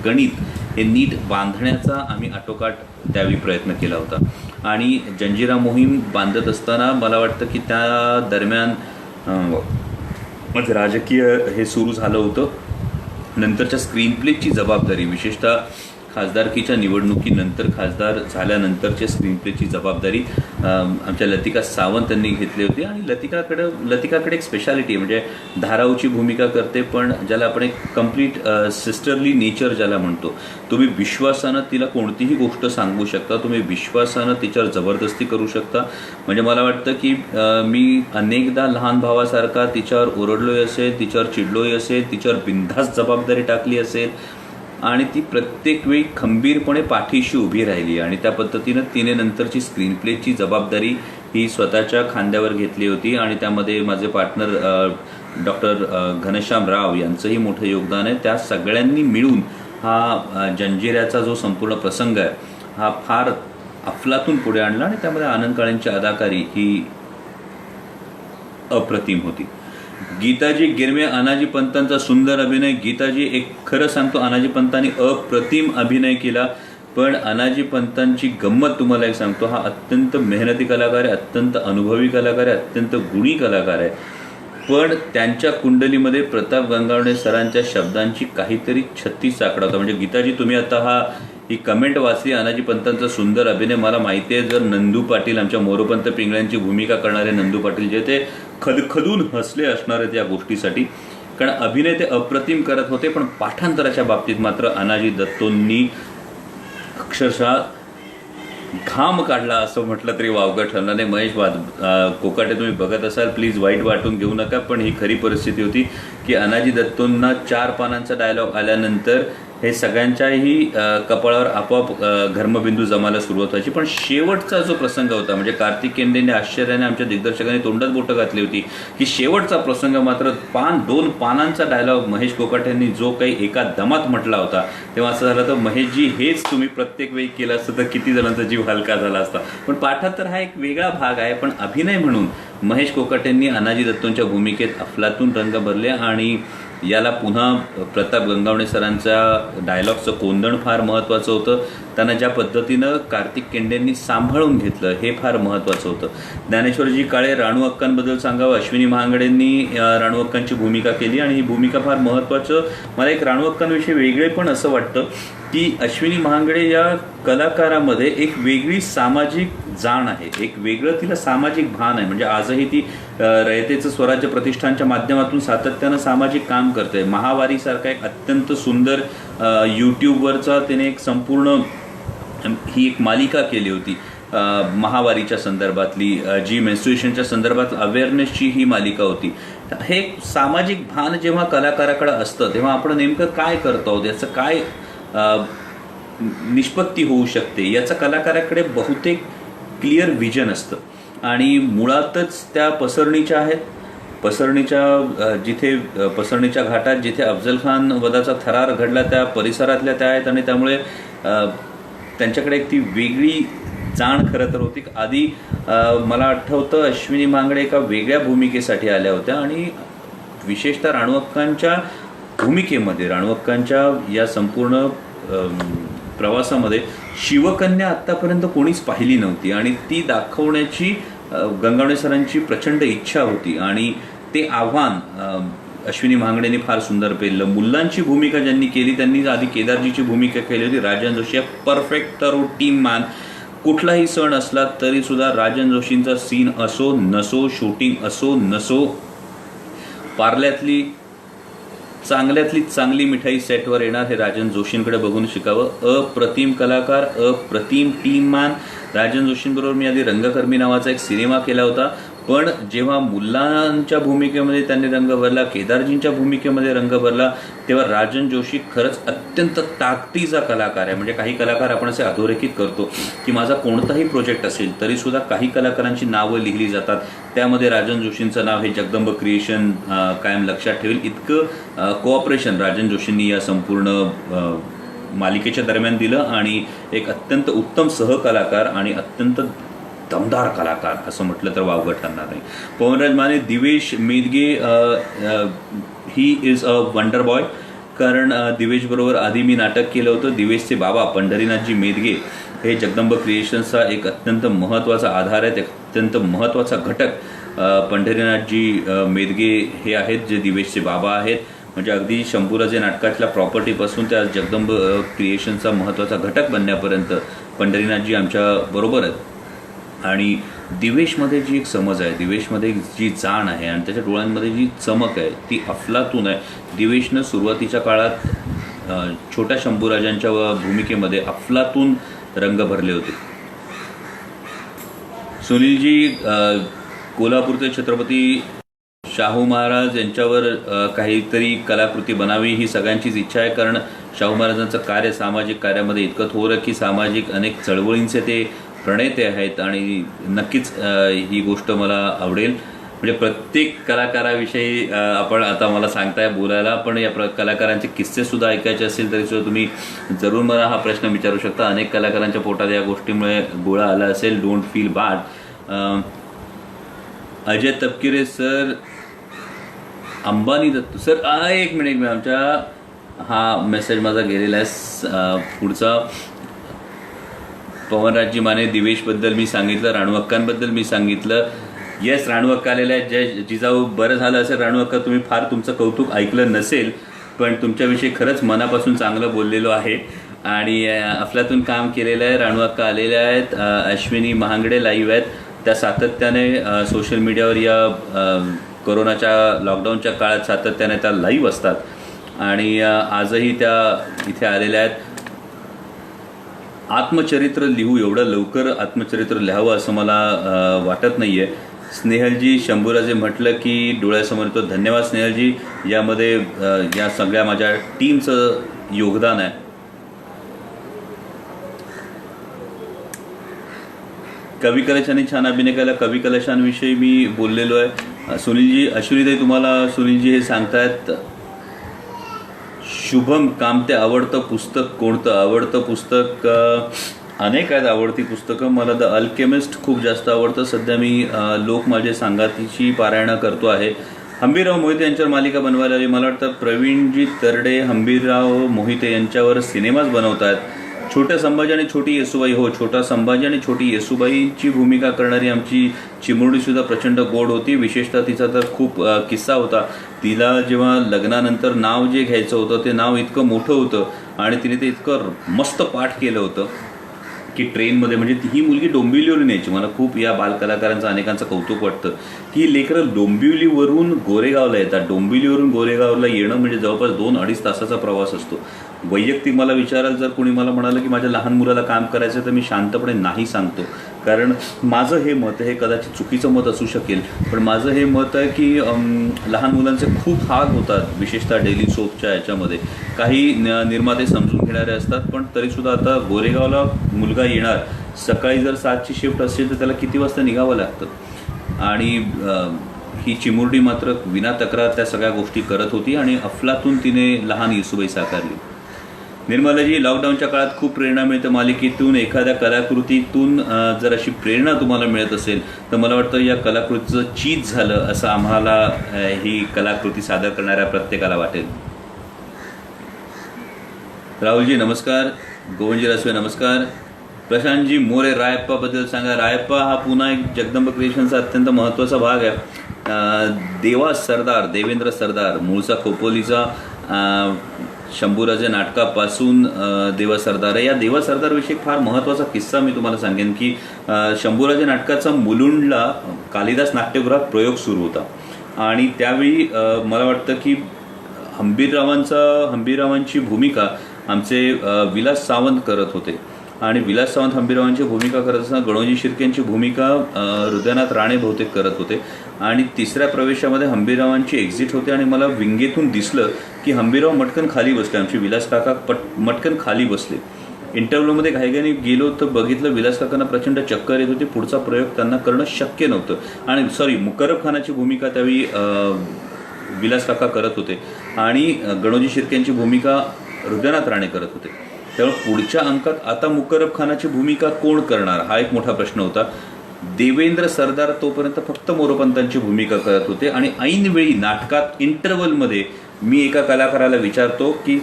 गणित हे नीट बांधण्याचा आम्ही आटोकाट त्यावेळी प्रयत्न केला होता. आणि जंजिरा मोहीम बांधत असताना मला वाटतं की त्या दरम्यान राजकीय हे सुरू झालं होतं. नंतरच्या स्क्रीन प्लेची जबाबदारी, विशेषतः खासदारकीच्या निवडणुकीनंतर, खासदार झाल्यानंतरच्या स्क्रीन प्लेची जबाबदारी आमच्या लतिका सावंत यांनी घेतली होती. आणि लतिकाकडे एक स्पेशालिटी आहे, म्हणजे धाराऊची भूमिका करते, पण ज्याला आपण एक कम्प्लीट सिस्टरली नेचर ज्याला म्हणतो. तुम्ही विश्वासानं तिला कोणतीही गोष्ट सांगू शकता, तुम्ही विश्वासानं तिच्यावर जबरदस्ती करू शकता. म्हणजे मला वाटतं की मी अनेकदा लहान भावासारखा तिच्यावर ओरडलोही असेल, तिच्यावर चिडलोही असेल, तिच्यावर बिनधास्त जबाबदारी टाकली असेल, आणि ती प्रत्येक वेळी खंबीरपणे पाठीशी उभी राहिली. आणि त्या पद्धतीनं तिने नंतरची स्क्रीन प्लेची जबाबदारी ही स्वतःच्या खांद्यावर घेतली होती. आणि त्यामध्ये माझे पार्टनर डॉक्टर घनश्याम राव यांचंही मोठं योगदान आहे. त्या सगळ्यांनी मिळून हा जंजिऱ्याचा जो संपूर्ण प्रसंग आहे हा फार अफलातून पुढे आणला. आणि त्यामध्ये आनंद काळेंची अदाकारी ही अप्रतिम होती. गीताजी गिरमे, अनाजी पंतांचा सुंदर अभिनय. गीताजी, एक खरं सांगतो, अनाजी पंतांनी अप्रतिम अभिनय केला. पण अनाजी पंतांची गंमत तुम्हाला एक सांगतो, हा अत्यंत मेहनती कलाकार आहे, अत्यंत अनुभवी कलाकार आहे, अत्यंत गुणी कलाकार आहे. पण त्यांच्या कुंडलीमध्ये प्रताप गंगावणे सरांच्या शब्दांची काहीतरी 36 आकडा होता. म्हणजे गीताजी, तुम्ही आता ही कमेंट वाचली, अनाजी पंतांचा सुंदर अभिनय. मला माहिती आहे जर नंदू पाटील, आमच्या मोरोपंत पिंगळ्यांची भूमिका करणारे नंदू पाटील, जे ते खदखदून हसले असणार आहेत या गोष्टीसाठी, कारण अभिनय ते अप्रतिम करत होते. पण पाठांतराच्या बाबतीत मात्र अनाजी दत्तोंनी अक्षरशः घाम काढला असं म्हटलं तरी वावगं ठरणार नाही. महेश कोकाटे, तुम्ही बघत असाल, प्लीज वाईट वाटून घेऊ नका, पण ही खरी परिस्थिती होती की अनाजी दत्तोंना 4 पानांचा डायलॉग आल्यानंतर हे सगळ्यांच्याही कपाळावर आपोआप घर्मबिंदू जमायला सुरुवात व्हायची. पण शेवटचा जो प्रसंग होता म्हणजे कार्तिक केंडेने आश्चर्याने आमच्या दिग्दर्शकांनी तोंडात बोटं घातली होती की शेवटचा प्रसंग मात्र 2 पानांचा डायलॉग महेश कोकाटेंनी जो काही एका दमात म्हटला होता, तेव्हा असं झालं तर महेशजी हेच तुम्ही प्रत्येक वेळी केलं असतं तर किती जणांचा जीव हलका झाला असता. पण पाठात तर हा एक वेगळा भाग आहे, पण अभिनय म्हणून महेश कोकाटेंनी अनाजी दत्तोंच्या भूमिकेत अफलातून रंग भरले आणि याला पुन्हा प्रताप गंगावणे सरांच्या डायलॉगचं कोंदण फार महत्त्वाचं होतं. त्यांना ज्या पद्धतीनं कार्तिक केंडेंनी सांभाळून घेतलं हे फार महत्त्वाचं होतं. ज्ञानेश्वरजी काळे राणू अक्कांबद्दल सांगावं. अश्विनी महांगडेंनी राणू अक्कांची भूमिका केली आणि ही भूमिका फार महत्त्वाचं. मला एक राणू अक्कांविषयी वेगळे पण असं वाटतं की अश्विनी महांगडे या कलाकारामध्ये एक वेगळी सामाजिक जाण आहे, एक वेगळं तिला सामाजिक भान आहे. म्हणजे आजही ती रयतेचं स्वराज्य प्रतिष्ठानच्या माध्यमातून सातत्यानं सामाजिक काम करते. महावारीसारखा एक अत्यंत सुंदर यूट्यूबवरचा तिने एक संपूर्ण ही एक मालिका केली होती महावारीच्या संदर्भातली, जी मेन्स्ट्रुएशनच्या संदर्भात अवेअरनेसची ही मालिका होती. हे एक सामाजिक भान जेव्हा कलाकाराकडे असतं तेव्हा आपण नेमकं काय करतो आहोत, याचं काय निष्पत्ती होऊ शकते याचं कलाकाराकडे बहुतेक क्लिअर विजन असतं. आणि मुळातच त्या पसरणीच्या आहेत. पसरणीच्या घाटात जिथे अफजल खान वधाचा थरार घडला त्या परिसरातल्या त्या आहेत आणि त्यामुळे त्यांच्याकडे एक ती वेगळी जाण खरं तर होती. आधी मला आठवतं अश्विनी महांगडे एका वेगळ्या भूमिकेसाठी आल्या होत्या आणि विशेषतः राणू अक्कांच्या भूमिकेमध्ये, राणू अक्कांच्या या संपूर्ण प्रवासामध्ये शिवकन्या आत्तापर्यंत कोणीच पाहिली नव्हती आणि ती दाखवण्याची गंगावणे सरांची प्रचंड इच्छा होती आणि ते आव्हान अश्विनी महांगडेंनी फार सुंदर पेललं. मुलांची भूमिका ज्यांनी केली त्यांनी आधी केदारजीची भूमिका केली होती. राजन जोशी परफेक्ट तरुण टीम मॅन. कुठलाही सण असला तरी सुद्धा राजन जोशींचा सीन असो नसो, शूटिंग असो नसो, पार्ल्यातली चांगल्यातली चांगली मिठाई सेटवर येणार हे राजन जोशींकडे बघून शिकावं. अप्रतिम कलाकार, अप्रतिम टीम मॅन. राजन जोशींबरोबर मी आधी रंगकर्मी नावाचा एक सिनेमा केला होता, पण जेव्हा मुलांच्या भूमिकेमध्ये त्यांनी रंग भरला, केदारजींच्या भूमिकेमध्ये रंग भरला, तेव्हा राजन जोशी खरंच अत्यंत ताकदीचा कलाकार आहे. म्हणजे काही कलाकार आपण असे अधोरेखित करतो की माझा कोणताही प्रोजेक्ट असेल तरी सुद्धा काही कलाकारांची नावं लिहिली जातात, त्यामध्ये राजन जोशींचं नाव हे जगदंब क्रिएशन कायम लक्षात ठेवेल. इतकं कोऑपरेशन राजन जोशींनी या संपूर्ण मालिकेच्या दरम्यान दिलं आणि एक अत्यंत उत्तम सहकलाकार आणि अत्यंत दमदार कलाकार असं म्हटलं तर वावगं ठरणार नाही. Pavanraj Mane, Divesh Medage he is a wonder boy. कारण दिवेशबरोबर आधी मी नाटक केलं होतं. दिवेशचे बाबा पंढरीनाथजी मेदगे हे जगदंब क्रिएशन्सचा एक अत्यंत महत्त्वाचा आधार आहेत, एक अत्यंत महत्त्वाचा घटक पंढरीनाथजी मेदगे हे आहेत जे दिवेशचे बाबा आहेत. म्हणजे अगदी शंभूराजे नाटकातल्या प्रॉपर्टीपासून त्या जगदंब क्रिएशनचा महत्त्वाचा घटक बनण्यापर्यंत पंढरीनाथजी आमच्या बरोबर आहेत. आणि दिवेशमध्ये जी एक समज आहे, दिवेशमध्ये जी जाण आहे आणि त्याच्या डोळ्यांमध्ये जी चमक आहे ती अफलातून आहे. दिवेशनं सुरुवातीच्या काळात छोट्या शंभूराजांच्या भूमिकेमध्ये अफलातून रंग भरले होते. सुनीलजी, कोल्हापूरचे छत्रपती शाहू महाराज यांच्यावर काहीतरी कलाकृती बनावी ही सगळ्यांचीच इच्छा आहे. कारण शाहू महाराजांचं कार्य सामाजिक कार्यामध्ये इतकं थोर की सामाजिक अनेक चळवळींचे ते प्रणेते आहेत आणि नक्कीच ही गोष्ट मला आवडेल. म्हणजे प्रत्येक कलाकाराविषयी आपण आता मला सांगताय बोलायला, पण या कलाकारांचे किस्से सुद्धा ऐकायचे असतील तरी सुद्धा तुम्ही जरूर मला हा प्रश्न विचारू शकता. अनेक कलाकारांच्या पोटात या गोष्टीमुळे गोळा आला असेल. Don't feel bad. Ajay Tapkire sir, Ambani Dattu sir, एक मिनिट, मी आमच्या हा मेसेज माझा गेलेला आहे. पुढचा पवनराजजी माने, दिवेशबद्दल मी सांगितलं, राणू अक्कांबद्दल मी सांगितलं. येस, राणू अक्का आलेल्या आहेत. जय जिजाऊ, बरं झालं असेल राणू अक्का तुम्ही फार तुमचं कौतुक ऐकलं नसेल, पण तुमच्याविषयी खरंच मनापासून चांगलं बोललेलो आहे आणि अफलातून काम केलेलं आहे. राणू अक्का आलेल्या आहेत. अश्विनी महांगडे लाईव्ह आहेत. त्या सातत्याने सोशल मीडियावर या कोरोनाच्या लॉकडाऊनच्या काळात सातत्याने त्या लाईव्ह असतात आणि आजही त्या इथे आलेल्या आहेत. आत्मचरित्र लिहू, एवढं लवकर आत्मचरित्र लिहावं असं मला वाटत नाही आहे. स्नेहलजी, शंभूराजे म्हटलं की डोळ्यासमोर येतो. धन्यवाद स्नेहलजी. यामध्ये या सगळ्या माझ्या टीमचं योगदान आहे. कवी कलेशांनी छान अभिनय केला. कवी कलेशांविषयी मी बोललेलो आहे. सुनीलजी, अश्विनीताई तुम्हाला सुनीलजी हे सांगतायत, शुभम कामते आवडतं पुस्तक कोणतं? आवडतं पुस्तक अनेक आहेत आवडती पुस्तकं. मला द अल्केमिस्ट खूप जास्त आवडतं. सध्या मी लोक माझे सांगातीची पारायणं करतो आहे. हंबीरराव मोहिते यांच्यावर मालिका बनवायला आली. मला वाटतं प्रवीणजी तरडे हंबीरराव मोहिते यांच्यावर सिनेमाच बनवत आहेत. छोट्या संभाजी आणि छोटी येसूबाई. हो, छोटा संभाजी आणि छोटी येसूबाईची भूमिका करणारी आमची चिमुरडीसुद्धा प्रचंड गोड होती. विशेषतः तिचा तर खूप किस्सा होता. तिला जेव्हा लग्नानंतर नाव जे घ्यायचं होतं ते नाव इतकं मोठं होतं आणि तिने ते इतकं मस्त पाठ केलं होतं की ट्रेनमध्ये, म्हणजे ही मुलगी डोंबिवलीवरून यायची. मला खूप या बालकलाकारांचं अनेकांचं कौतुक वाटतं की लेकरं डोंबिवलीवरून गोरेगावला येतात. डोंबिवलीवरून गोरेगावला येणं म्हणजे जवळपास 2-2.5 तासाचा प्रवास असतो. वैयक्तिक मला विचाराल, जर कोणी मला म्हणालं की माझ्या लहान मुलाला काम करायचं, तर मी शांतपणे नाही सांगतो. कारण माझं हे मत, हे कदाचित चुकीचं मत असू शकेल, पण माझं हे मत आहे की लहान मुलांचे खूप हाल होतात, विशेषतः डेली सोपच्या याच्यामध्ये. काही निर्माते समजून घेणारे असतात, पण तरीसुद्धा आता गोरेगावला मुलगा येणार, सकाळी जर 7ची शिफ्ट असेल तर त्याला किती वाजता निघावं लागतं. आणि ही चिमुरडी मात्र विना तक्रार त्या सगळ्या गोष्टी करत होती आणि अफलातून तिने लहान येसूबाई साकारली. निर्मलाजी, लॉकडाऊनच्या काळात खूप प्रेरणा मिळते मालिकेतून. एखाद्या कलाकृतीतून जर अशी प्रेरणा तुम्हाला मिळत असेल तर मला वाटतं या कलाकृतीचं चीज झालं असं आम्हाला ही कलाकृती सादर करणाऱ्या प्रत्येकाला वाटेल. राहुलजी नमस्कार. गोविंदजी रसवे नमस्कार. प्रशांतजी मोरे, रायप्पाबद्दल सांगा. रायप्पा हा पुन्हा एक जगदंब क्रिएशनचा अत्यंत महत्त्वाचा भाग आहे. देवा सरदार, देवेंद्र सरदार, मूळचा खोपोलीचा, शंभूराजे नाटकापासून देवा सरदार आहे. या देवा सरदारविषयी फार महत्त्वाचा किस्सा मी तुम्हाला सांगेन की शंभूराजे नाटकाचा मुलुंडला कालिदास नाट्यगृहात प्रयोग सुरू होता आणि त्यावेळी मला वाटतं की हंबीररावांची भूमिका आमचे विलास सावंत करत होते आणि विलास सावंत हंबीररावांची भूमिका करत असताना गणोजी शिर्केंची भूमिका हृदयनाथ राणे बहुतेक करत होते आणि तिसऱ्या प्रवेशामध्ये हंबीररावांची एक्झिट होते आणि मला विंगेतून दिसलं की हंबीरराव मटकन खाली बसले, आमचे विलास काका मटकन खाली बसले. इंटरव्ह्यूमध्ये घाईघाईने गेलो तर बघितलं विलास काकांना प्रचंड चक्कर येत होती. पुढचा प्रयोग त्यांना करणं शक्य नव्हतं आणि मुकरब खानाची भूमिका त्यावेळी विलास काका करत होते आणि गणोजी शिर्केंची भूमिका हृदयनाथ राणे करत होते. त्यामुळे पुढच्या अंकात आता मुकरब खानाची भूमिका कोण करणार हा एक मोठा प्रश्न होता. देवेंद्र सरदार तोपर्यंत फक्त मोरोपंतांची भूमिका करत होते आणि ऐनवेळी नाटकात इंटरवलमध्ये मी एका कलाकाराला विचारतो की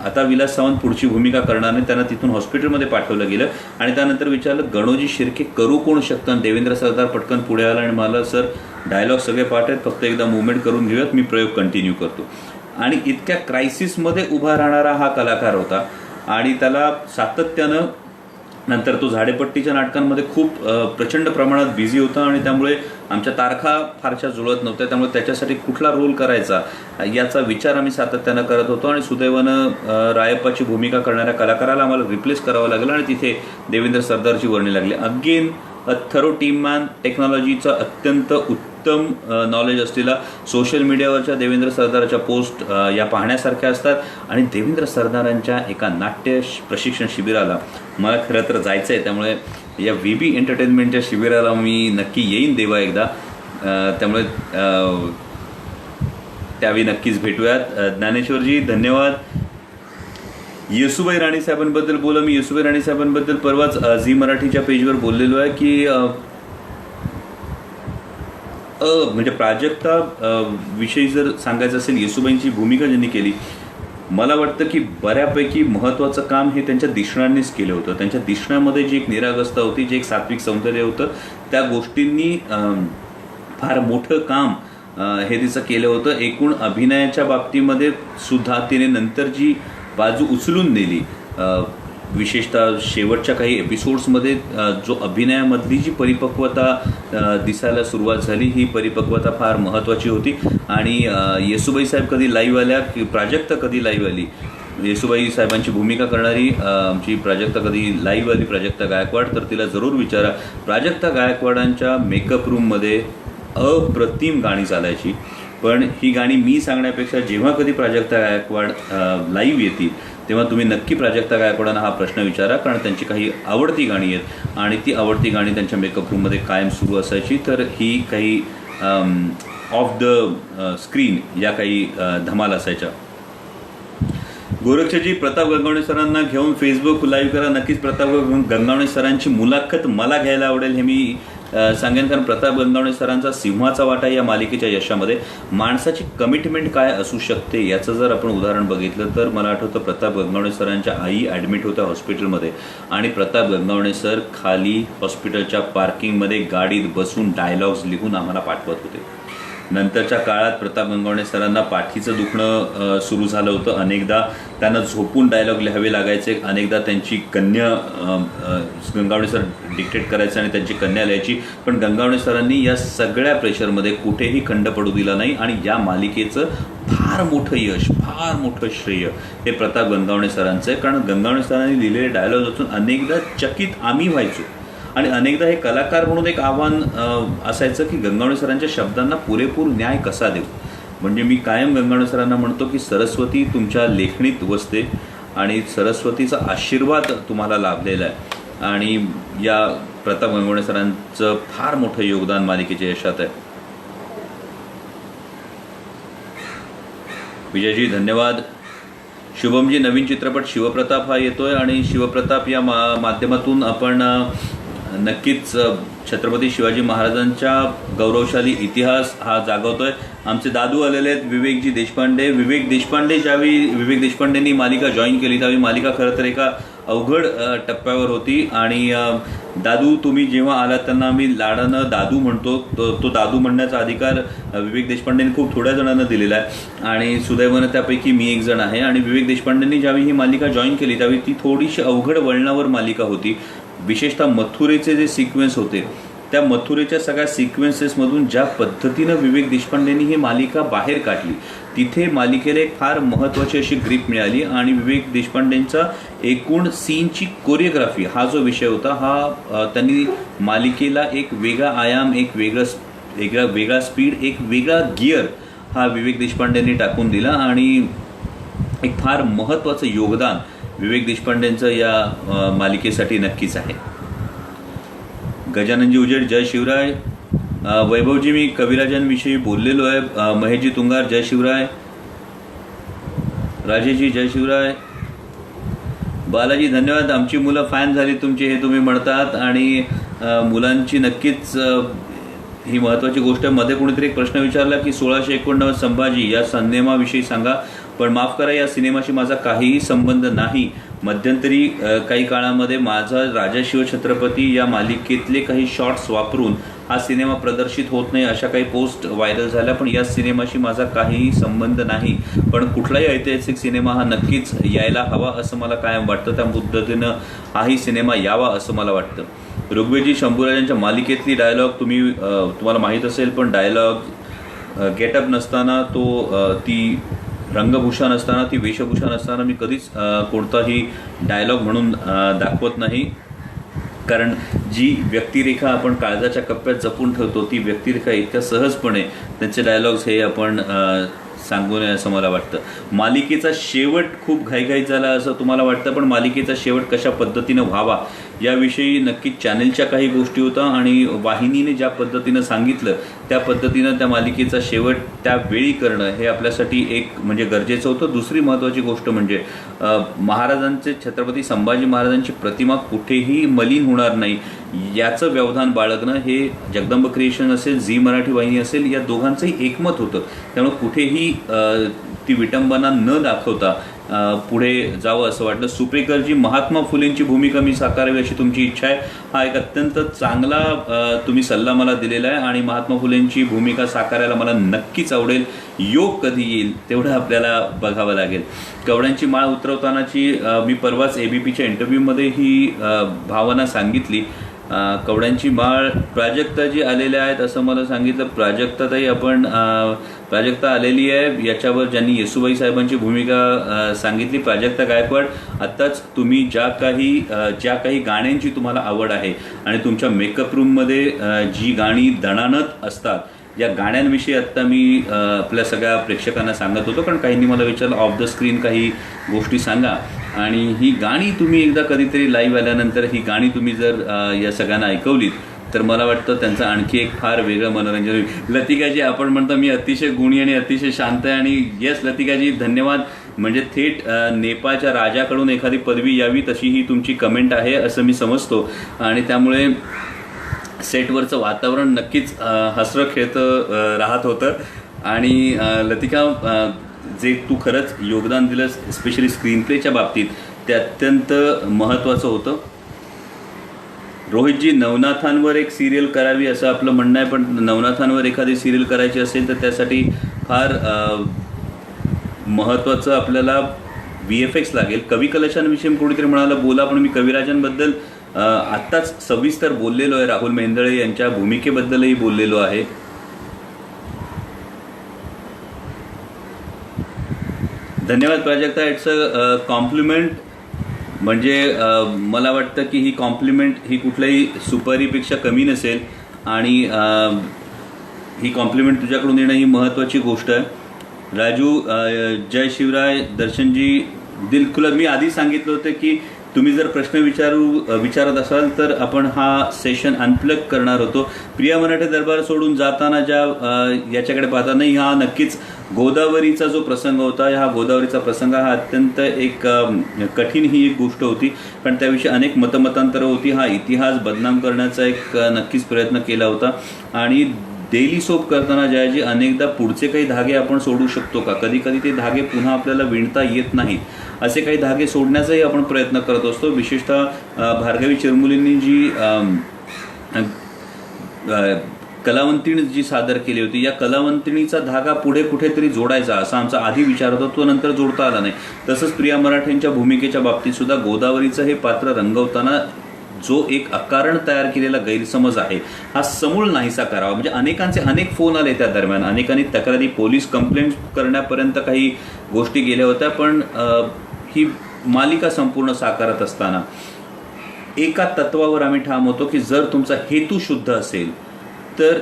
आता विलास सावंत पुढची भूमिका करणार नाही. त्यांना तिथून हॉस्पिटलमध्ये पाठवलं गेलं आणि त्यानंतर विचारलं गणोजी शिर्के करू कोण शकतं. आणि देवेंद्र सरदार पटकन पुढे आला आणि मला सर डायलॉग सगळे पाठ आहेत, फक्त एकदा मुवमेंट करून घेऊयात, मी प्रयोग कंटिन्यू करतो. आणि इतक्या क्रायसिसमध्ये उभा राहणारा हा कलाकार होता आणि त्याला सातत्यानं नंतर तो झाडेपट्टीच्या नाटकांमध्ये खूप प्रचंड प्रमाणात बिझी होता आणि त्यामुळे आमच्या तारखा फारशा जुळत नव्हत्या. त्यामुळे त्याच्यासाठी कुठला रोल करायचा याचा विचार आम्ही सातत्यानं करत होतो आणि सुदैवानं रायप्पाची भूमिका करणाऱ्या कलाकाराला आम्हाला रिप्लेस करावं लागलं आणि तिथे देवेंद्र सरदारची वर्णी लागली. Again a thorough team man, टेक्नॉलॉजीचा अत्यंत उत्तम नॉलेज असलेला. सोशल मीडियावरच्या देवेंद्र सरदाराच्या पोस्ट या पाहण्यासारख्या असतात आणि देवेंद्र सरदारांच्या एका नाट्य प्रशिक्षण शिबिराला मला खरं तर जायचं आहे. त्यामुळे या VB एंटरटेनमेंटच्या शिबिराला मी नक्की येईन देवा एकदा. त्यामुळे त्यावेळी नक्कीच भेटूयात. ज्ञानेश्वरजी धन्यवाद. येसूबाई राणे साहेबांबद्दल बोला. मी येसूबाई राणे साहेबांबद्दल परवाच झी मराठीच्या पेजवर बोललेलो आहे की म्हणजे प्राजक्ता विषयी जर सांगायचं असेल, येसूबाईंची भूमिका ज्यांनी केली, मला वाटतं की बऱ्यापैकी महत्त्वाचं काम हे त्यांच्या दिसण्यानेच केलं होतं. त्यांच्या दिसण्यामध्ये जी एक निरागसता होती, जे एक सात्विक सौंदर्य होतं, त्या गोष्टींनी फार मोठं काम हे तिचं केलं होतं. एकूण अभिनयाच्या बाबतीमध्ये सुद्धा तिने नंतर जी बाजू उचलून नेली, विशेषतः शेवटच्या काही एपिसोड्समध्ये जो अभिनयामधली जी परिपक्वता दिसायला सुरुवात झाली, ही परिपक्वता फार महत्त्वाची होती. आणि येसूबाई साहेब कधी लाईव्ह आल्या की प्राजक्ता कधी लाईव्ह आली, येसूबाई साहेबांची भूमिका करणारी आमची प्राजक्ता कधी लाईव्ह आली, प्राजक्ता गायकवाड, तर तिला जरूर विचारा. प्राजक्ता गायकवाडांच्या मेकअप रूममध्ये अप्रतिम गाणी चालायची पण ही गाणी मी सांगण्यापेक्षा जेव्हा कधी प्राजक्ता गायकवाड लाईव्ह येतील तेव्हा तुम्ही नक्की प्राजक्ता गायकवाडांना हा प्रश्न विचारा, कारण त्यांची काही आवडती गाणी आहेत आणि ती आवडती गाणी त्यांच्या मेकअप रूममध्ये कायम सुरू असायची. तर ही काही ऑफ द स्क्रीन या काही धमाल असायच्या. गोरक्षजी, प्रताप गंगावणे सरांना घेऊन फेसबुक लाईव्ह करा. नक्कीच प्रताप गंगावणे सरांची मुलाखत मला घ्यायला आवडेल हे मी सांगेन, कारण प्रताप गंगावणे सरांचा सिंहाचा वाटा या मालिकेच्या यशामध्ये. माणसाची कमिटमेंट काय असू शकते याचं जर आपण उदाहरण बघितलं तर मला आठवतं प्रताप गंगावणे सरांच्या आई ॲडमिट होत्या हॉस्पिटलमध्ये आणि प्रताप गंगावणे सर खाली हॉस्पिटलच्या पार्किंगमध्ये गाडीत बसून डायलॉग्स लिहून आम्हाला पाठवत होते. नंतरच्या काळात प्रताप गंगावणे सरांना पाठीचं दुखणं सुरू झालं होतं. अनेकदा त्यांना झोपून डायलॉग लिहावे लागायचे. अनेकदा त्यांची कन्या गंगावणे सर डिक्टेट करायचे आणि त्यांची कन्या लिहायची. पण गंगावणे सरांनी या सगळ्या प्रेशरमध्ये कुठेही खंड पडू दिला नाही आणि या मालिकेचं फार मोठं यश, फार मोठं श्रेय हे प्रताप गंगावणे सरांचं आहे. कारण गंगावणे सरांनी लिहिलेले डायलॉग वाचून अनेकदा चकित आम्ही व्हायचो आणि अनेकदा हे कलाकार म्हणून एक आव्हान असायचं की गंगावणे सरांच्या शब्दांना पुरेपूर न्याय कसा देऊ. म्हणजे मी कायम गंगावणे सरांना म्हणतो की सरस्वती तुमच्या लेखणीत वसते आणि सरस्वतीचा आशीर्वाद तुम्हाला लाभलेला आहे आणि या प्रताप गंगावणे सरांचं फार मोठं योगदान मालिकेच्या यशात आहे. विजयजी धन्यवाद. शुभमजी, नवीन चित्रपट शिवप्रताप हा येतोय आणि शिवप्रताप या माध्यमातून आपण नक्कीच छत्रपती शिवाजी महाराजांच्या गौरवशाली इतिहास हा जागवतोय. आमचे दादू आलेले आहेत, विवेकजी देशपांडे. विवेक देशपांडेंनी मालिका जॉईन केली त्यावेळी मालिका खरं तर एका अवघड टप्प्यावर होती आणि दादू तुम्ही जेव्हा आलात त्यांना आम्ही लाडानं दादू म्हणतो. तो दादू म्हणण्याचा अधिकार विवेक देशपांडेंनी खूप थोड्या जणांना दिलेला आहे आणि सुदैवानं त्यापैकी मी एक जण आहे. आणि विवेक देशपांडेंनी ज्यावेळी ही मालिका जॉईन केली त्यावेळी ती थोडीशी अवघड वळणावर मालिका होती. विशेषतः मथुरेचे जे सिक्वेन्स होते त्या मथुरेच्या सगळ्या सिक्वेन्सेसमधून ज्या पद्धतीनं विवेक देशपांडेंनी ही मालिका बाहेर काढली तिथे मालिकेला एक फार महत्त्वाची अशी ग्रीप मिळाली आणि विवेक देशपांडेंचा एकूण सीनची कोरिओग्राफी हा जो विषय होता हा त्यांनी मालिकेला एक वेगळा आयाम, एक वेगळा स्पीड, एक वेगळा गिअर हा विवेक देशपांडेंनी टाकून दिला आणि एक फार महत्त्वाचं योगदान विवेक देशपांडेंचं या मालिकेसाठी नक्कीच आहे. गजाननजी उजेड, जय शिवराय. वैभवजी, मी कविराजांविषयी बोललेलो आहे. महेशजी तुंगार, जय शिवराय. राजेशजी, जय शिवराय. बालाजी धन्यवाद. आमची मुलं फॅन झाली तुमची हे तुम्ही म्हणतात आणि मुलांची नक्कीच ही महत्त्वाची गोष्ट आहे. मध्ये कोणीतरी एक प्रश्न विचारला की 1689 संभाजी या सिनेमाविषयी सांगा. पण माफ करा, या सिनेमाशी माझा काहीही संबंध नाही. मध्यंतरी काही काळामध्ये माझा राजा शिवछत्रपती या मालिकेतले काही शॉट्स वापरून हा सिनेमा प्रदर्शित होत नाही अशा काही पोस्ट व्हायरल झाल्या. पण या सिनेमाशी माझा काहीही संबंध नाही. पण कुठलाही ऐतिहासिक सिनेमा हा नक्कीच यायला हवा असं मला कायम वाटतं. त्या पद्धतीनं हाही सिनेमा यावा असं मला वाटतं. ऋग्वेदजी, शंभूराजांच्या मालिकेतली डायलॉग तुम्हाला माहीत असेल, पण डायलॉग गेटअप नसताना ती रंगभूषा नसताना, ती वेशभूषा नसताना मी कधीच कोणताही डायलॉग म्हणून दाखवत नाही. कारण जी व्यक्तिरेखा आपण काळजाच्या कप्प्यात जपून ठेवतो ती व्यक्तिरेखा इतक्या सहजपणे त्यांचे डायलॉग्स हे आपण सांगू नये असं मला वाटतं. मालिकेचा शेवट खूप घाईघाईत झाला असं तुम्हाला वाटतं, पण मालिकेचा शेवट कशा पद्धतीनं व्हावा याविषयी नक्कीच चॅनेलच्या काही गोष्टी होत्या आणि वाहिनीने ज्या पद्धतीनं सांगितलं त्या पद्धतीनं त्या मालिकेचा शेवट त्यावेळी करणं हे आपल्यासाठी एक म्हणजे गरजेचं होतं. दुसरी महत्त्वाची गोष्ट म्हणजे महाराजांचे, छत्रपती संभाजी महाराजांची प्रतिमा कुठेही मलिन होणार नाही याचं व्यवधान बाळगणं हे जगदंब क्रिएशन असेल, झी मराठी वाहिनी असेल, या दोघांचंही एकमत होतं. त्यामुळे कुठेही ती विटंबना न दाखवता पुढे जावं असं वाटलं. सुप्रिकरजी, महात्मा फुलेंची भूमिका मी साकारावी अशी तुमची इच्छा आहे. हा एक अत्यंत चांगला तुम्ही सल्ला मला दिलेला आहे आणि महात्मा फुलेंची भूमिका साकारायला मला नक्कीच आवडेल. योग कधी येईल तेवढं आपल्याला बघावं लागेल. कवड्यांची माळ उतरवतानाची मी परवाच ABPच्या इंटरव्ह्यूमध्ये ही भावना सांगितली. कवड्यांची माळ प्राजक्ताजी आलेल्या आहेत असं मला सांगितलं. प्राजक्ता आलेली आहे. याच्यावर ज्यांनी येसुबाई साहेबांची भूमिका सांगितली प्राजक्ता गायकवाड. आत्ताच तुम्ही ज्या काही गाण्यांची तुम्हाला आवड आहे आणि तुमच्या मेकअप रूममध्ये जी गाणी दणाणत असतात या गाण्यांविषयी आत्ता मी आपल्या सगळ्या प्रेक्षकांना सांगत होतो, कारण काहींनी मला विचारलं ऑफ द स्क्रीन काही गोष्टी सांगा. आणि ही गाणी तुम्ही एकदा कधीतरी लाईव्ह आल्यानंतर ही गाणी तुम्ही जर या सगळ्यांना ऐकवलीत तर मला वाटतं त्यांचं आणखी एक फार वेगळं मनोरंजन होईल. लतिकाजी, आपण म्हणतो मी अतिशय गुणी आणि अतिशय शांत आहे, आणि येस लतिकाजी धन्यवाद. म्हणजे थेट नेपाळच्या राजाकडून एखादी पदवी यावी तशी ही तुमची कमेंट आहे असं मी समजतो. आणि त्यामुळे सेटवरचं वातावरण नक्कीच हसरं खेळतं राहत होतं. आणि लतिका, जे तू खरंच योगदान दिलंस स्पेशली स्क्रीन प्लेच्या बाबतीत ते अत्यंत महत्त्वाचं होतं. रोहितजी, नवनाथांवर एक सिरियल करावी असं आपलं म्हणणं आहे, पण नवनाथांवर एखादी सिरियल करायची असेल तर त्यासाठी फार महत्त्वाचं आपल्याला VFX लागेल. कवी कलशांविषयी कोणीतरी म्हणाला बोला, पण मी कविराजांबद्दल आत्ताच सविस्तर बोललेलो आहे. राहुल मेंदळे यांच्या भूमिकेबद्दलही बोललेलो आहे. धन्यवाद प्राजक्ता. It's a compliment. म्हणजे मला वाटतं की ही कॉम्प्लिमेंट ही कुठल्याही सुपारीपेक्षा कमी नसेल, आणि ही कॉम्प्लिमेंट तुझ्याकडून येणं ही महत्त्वाची गोष्ट आहे. राजू, जय शिवराय. दर्शनजी, दिलखुलास. मी आधी सांगितलं होतं की तुम्ही जर प्रश्न विचारत असाल तर आपण हा सेशन अनप्लग करणार होतो. प्रिया मराठे दरबार सोडून जाताना ज्या याच्याकडे पाहता नाही, हा नक्कीच गोदावरीचा जो प्रसंग होता, हा गोदावरीचा प्रसंग हा अत्यंत एक कठीण ही एक गोष्ट होती, पण त्याविषयी अनेक मतमतांतरं होती. हा इतिहास बदनाम करण्याचा एक नक्कीच प्रयत्न केला होता. आणि डेली सोप करताना जयाजी अनेकदा पुढचे काही धागे आपण सोडू शकतो का, कधी कधी ते धागे पुन्हा आपल्याला विणता येत नाहीत, असे काही धागे सोडण्याचाही आपण प्रयत्न करत असतो. विशेषतः भार्गवी चिरमुलींनी जी कलावंतिणी जी सादर केली होती, या कलावंतिणीचा धागा पुढे कुठेतरी जोडायचा असा आमचा आधी विचार होता, तो नंतर जोडता आला नाही. तसंच प्रिया मराठेंच्या भूमिकेच्या बाबतीत सुद्धा गोदावरीचं हे पात्र रंगवताना जो एक अकारण तयार केलेला गैरसमज आहे हा समूळ नाहीसा करावा. म्हणजे अनेकांचे अनेक फोन आले त्या दरम्यान, अनेकांनी तक्रारी, पोलीस कंप्लेंट करण्यापर्यंत काही गोष्टी गेल्या होत्या. पण ही मालिका संपूर्ण साकारत असताना एका तत्वावर आम्ही ठाम होतो की जर तुमचा हेतू शुद्ध असेल तर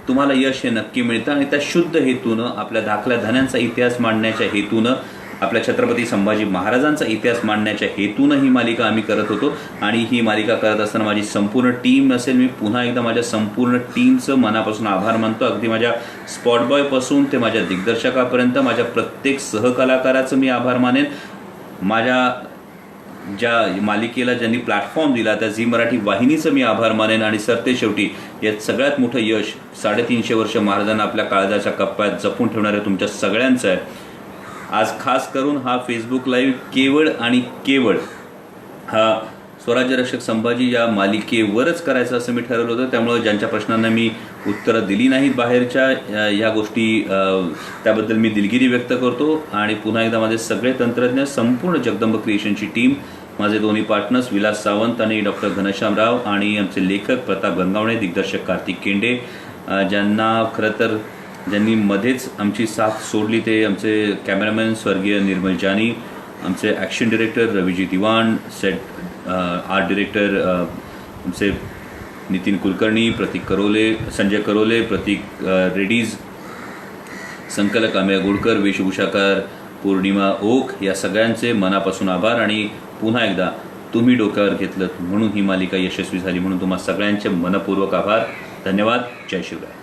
तुम्हाला यश हे नक्की मिळतं. आणि त्या शुद्ध हेतूनं, आपल्या धाकल्या धन्यांचा इतिहास मांडण्याच्या हेतूनं, आपल्या छत्रपती संभाजी महाराजांचा इतिहास मांडण्याच्या हेतूनं ही मालिका आम्ही करत होतो. आणि ही मालिका करत असताना माझी संपूर्ण टीम असेल, मी पुन्हा एकदा माझ्या संपूर्ण टीमचं मनापासून आभार मानतो. अगदी माझ्या स्पॉट बॉयपासून ते माझ्या दिग्दर्शकापर्यंत माझ्या प्रत्येक सहकलाकाराचं मी आभार मानेन. माझ्या ज्या मालिकेला ज्यांनी प्लॅटफॉर्म दिला त्या झी मराठी वाहिनीचं मी आभार मानेन. आणि सरते शेवटी यात सगळ्यात मोठं यश 350 वर्ष महाराजांना आपल्या काळजाच्या कप्प्यात जपून ठेवणाऱ्या तुमच्या सगळ्यांचं आहे. आज खास करून हा फेसबुक लाईव्ह केवळ आणि केवळ हा स्वराज्य रक्षक संभाजी या मालिकेवरच करायचं असं मी ठरवलं होतं. त्यामुळं ज्यांच्या प्रश्नांना मी उत्तरं दिली नाहीत बाहेरच्या या गोष्टी, त्याबद्दल मी दिलगिरी व्यक्त करतो. आणि पुन्हा एकदा माझे सगळे तंत्रज्ञ, संपूर्ण जगदंब क्रिएशनची टीम, माझे दोन्ही पार्टनर्स विलास सावंत आणि डॉक्टर घनश्याम राव, आणि आमचे लेखक प्रताप गंगावणे, दिग्दर्शक कार्तिक केंडे, ज्यांनी मध्येच आमची साथ सोडली ते आमचे कॅमेरामॅन स्वर्गीय निर्मल जानी, आमचे ॲक्शन डिरेक्टर रवीजी दिवाण, सेट आर्ट डिरेक्टर आमचे नितीन कुलकर्णी, संजय करोले, प्रतीक रेडीज, संकलक अमेय गुडकर, वेशभूषाकार पौर्णिमा ओक, या सगळ्यांचे मनापासून आभार. आणि पुन्हा एकदा तुम्ही डोक्यावर घेतलं म्हणून ही मालिका यशस्वी झाली, म्हणून तुम्हा सगळ्यांचे मनपूर्वक आभार. धन्यवाद. जय शिवराय.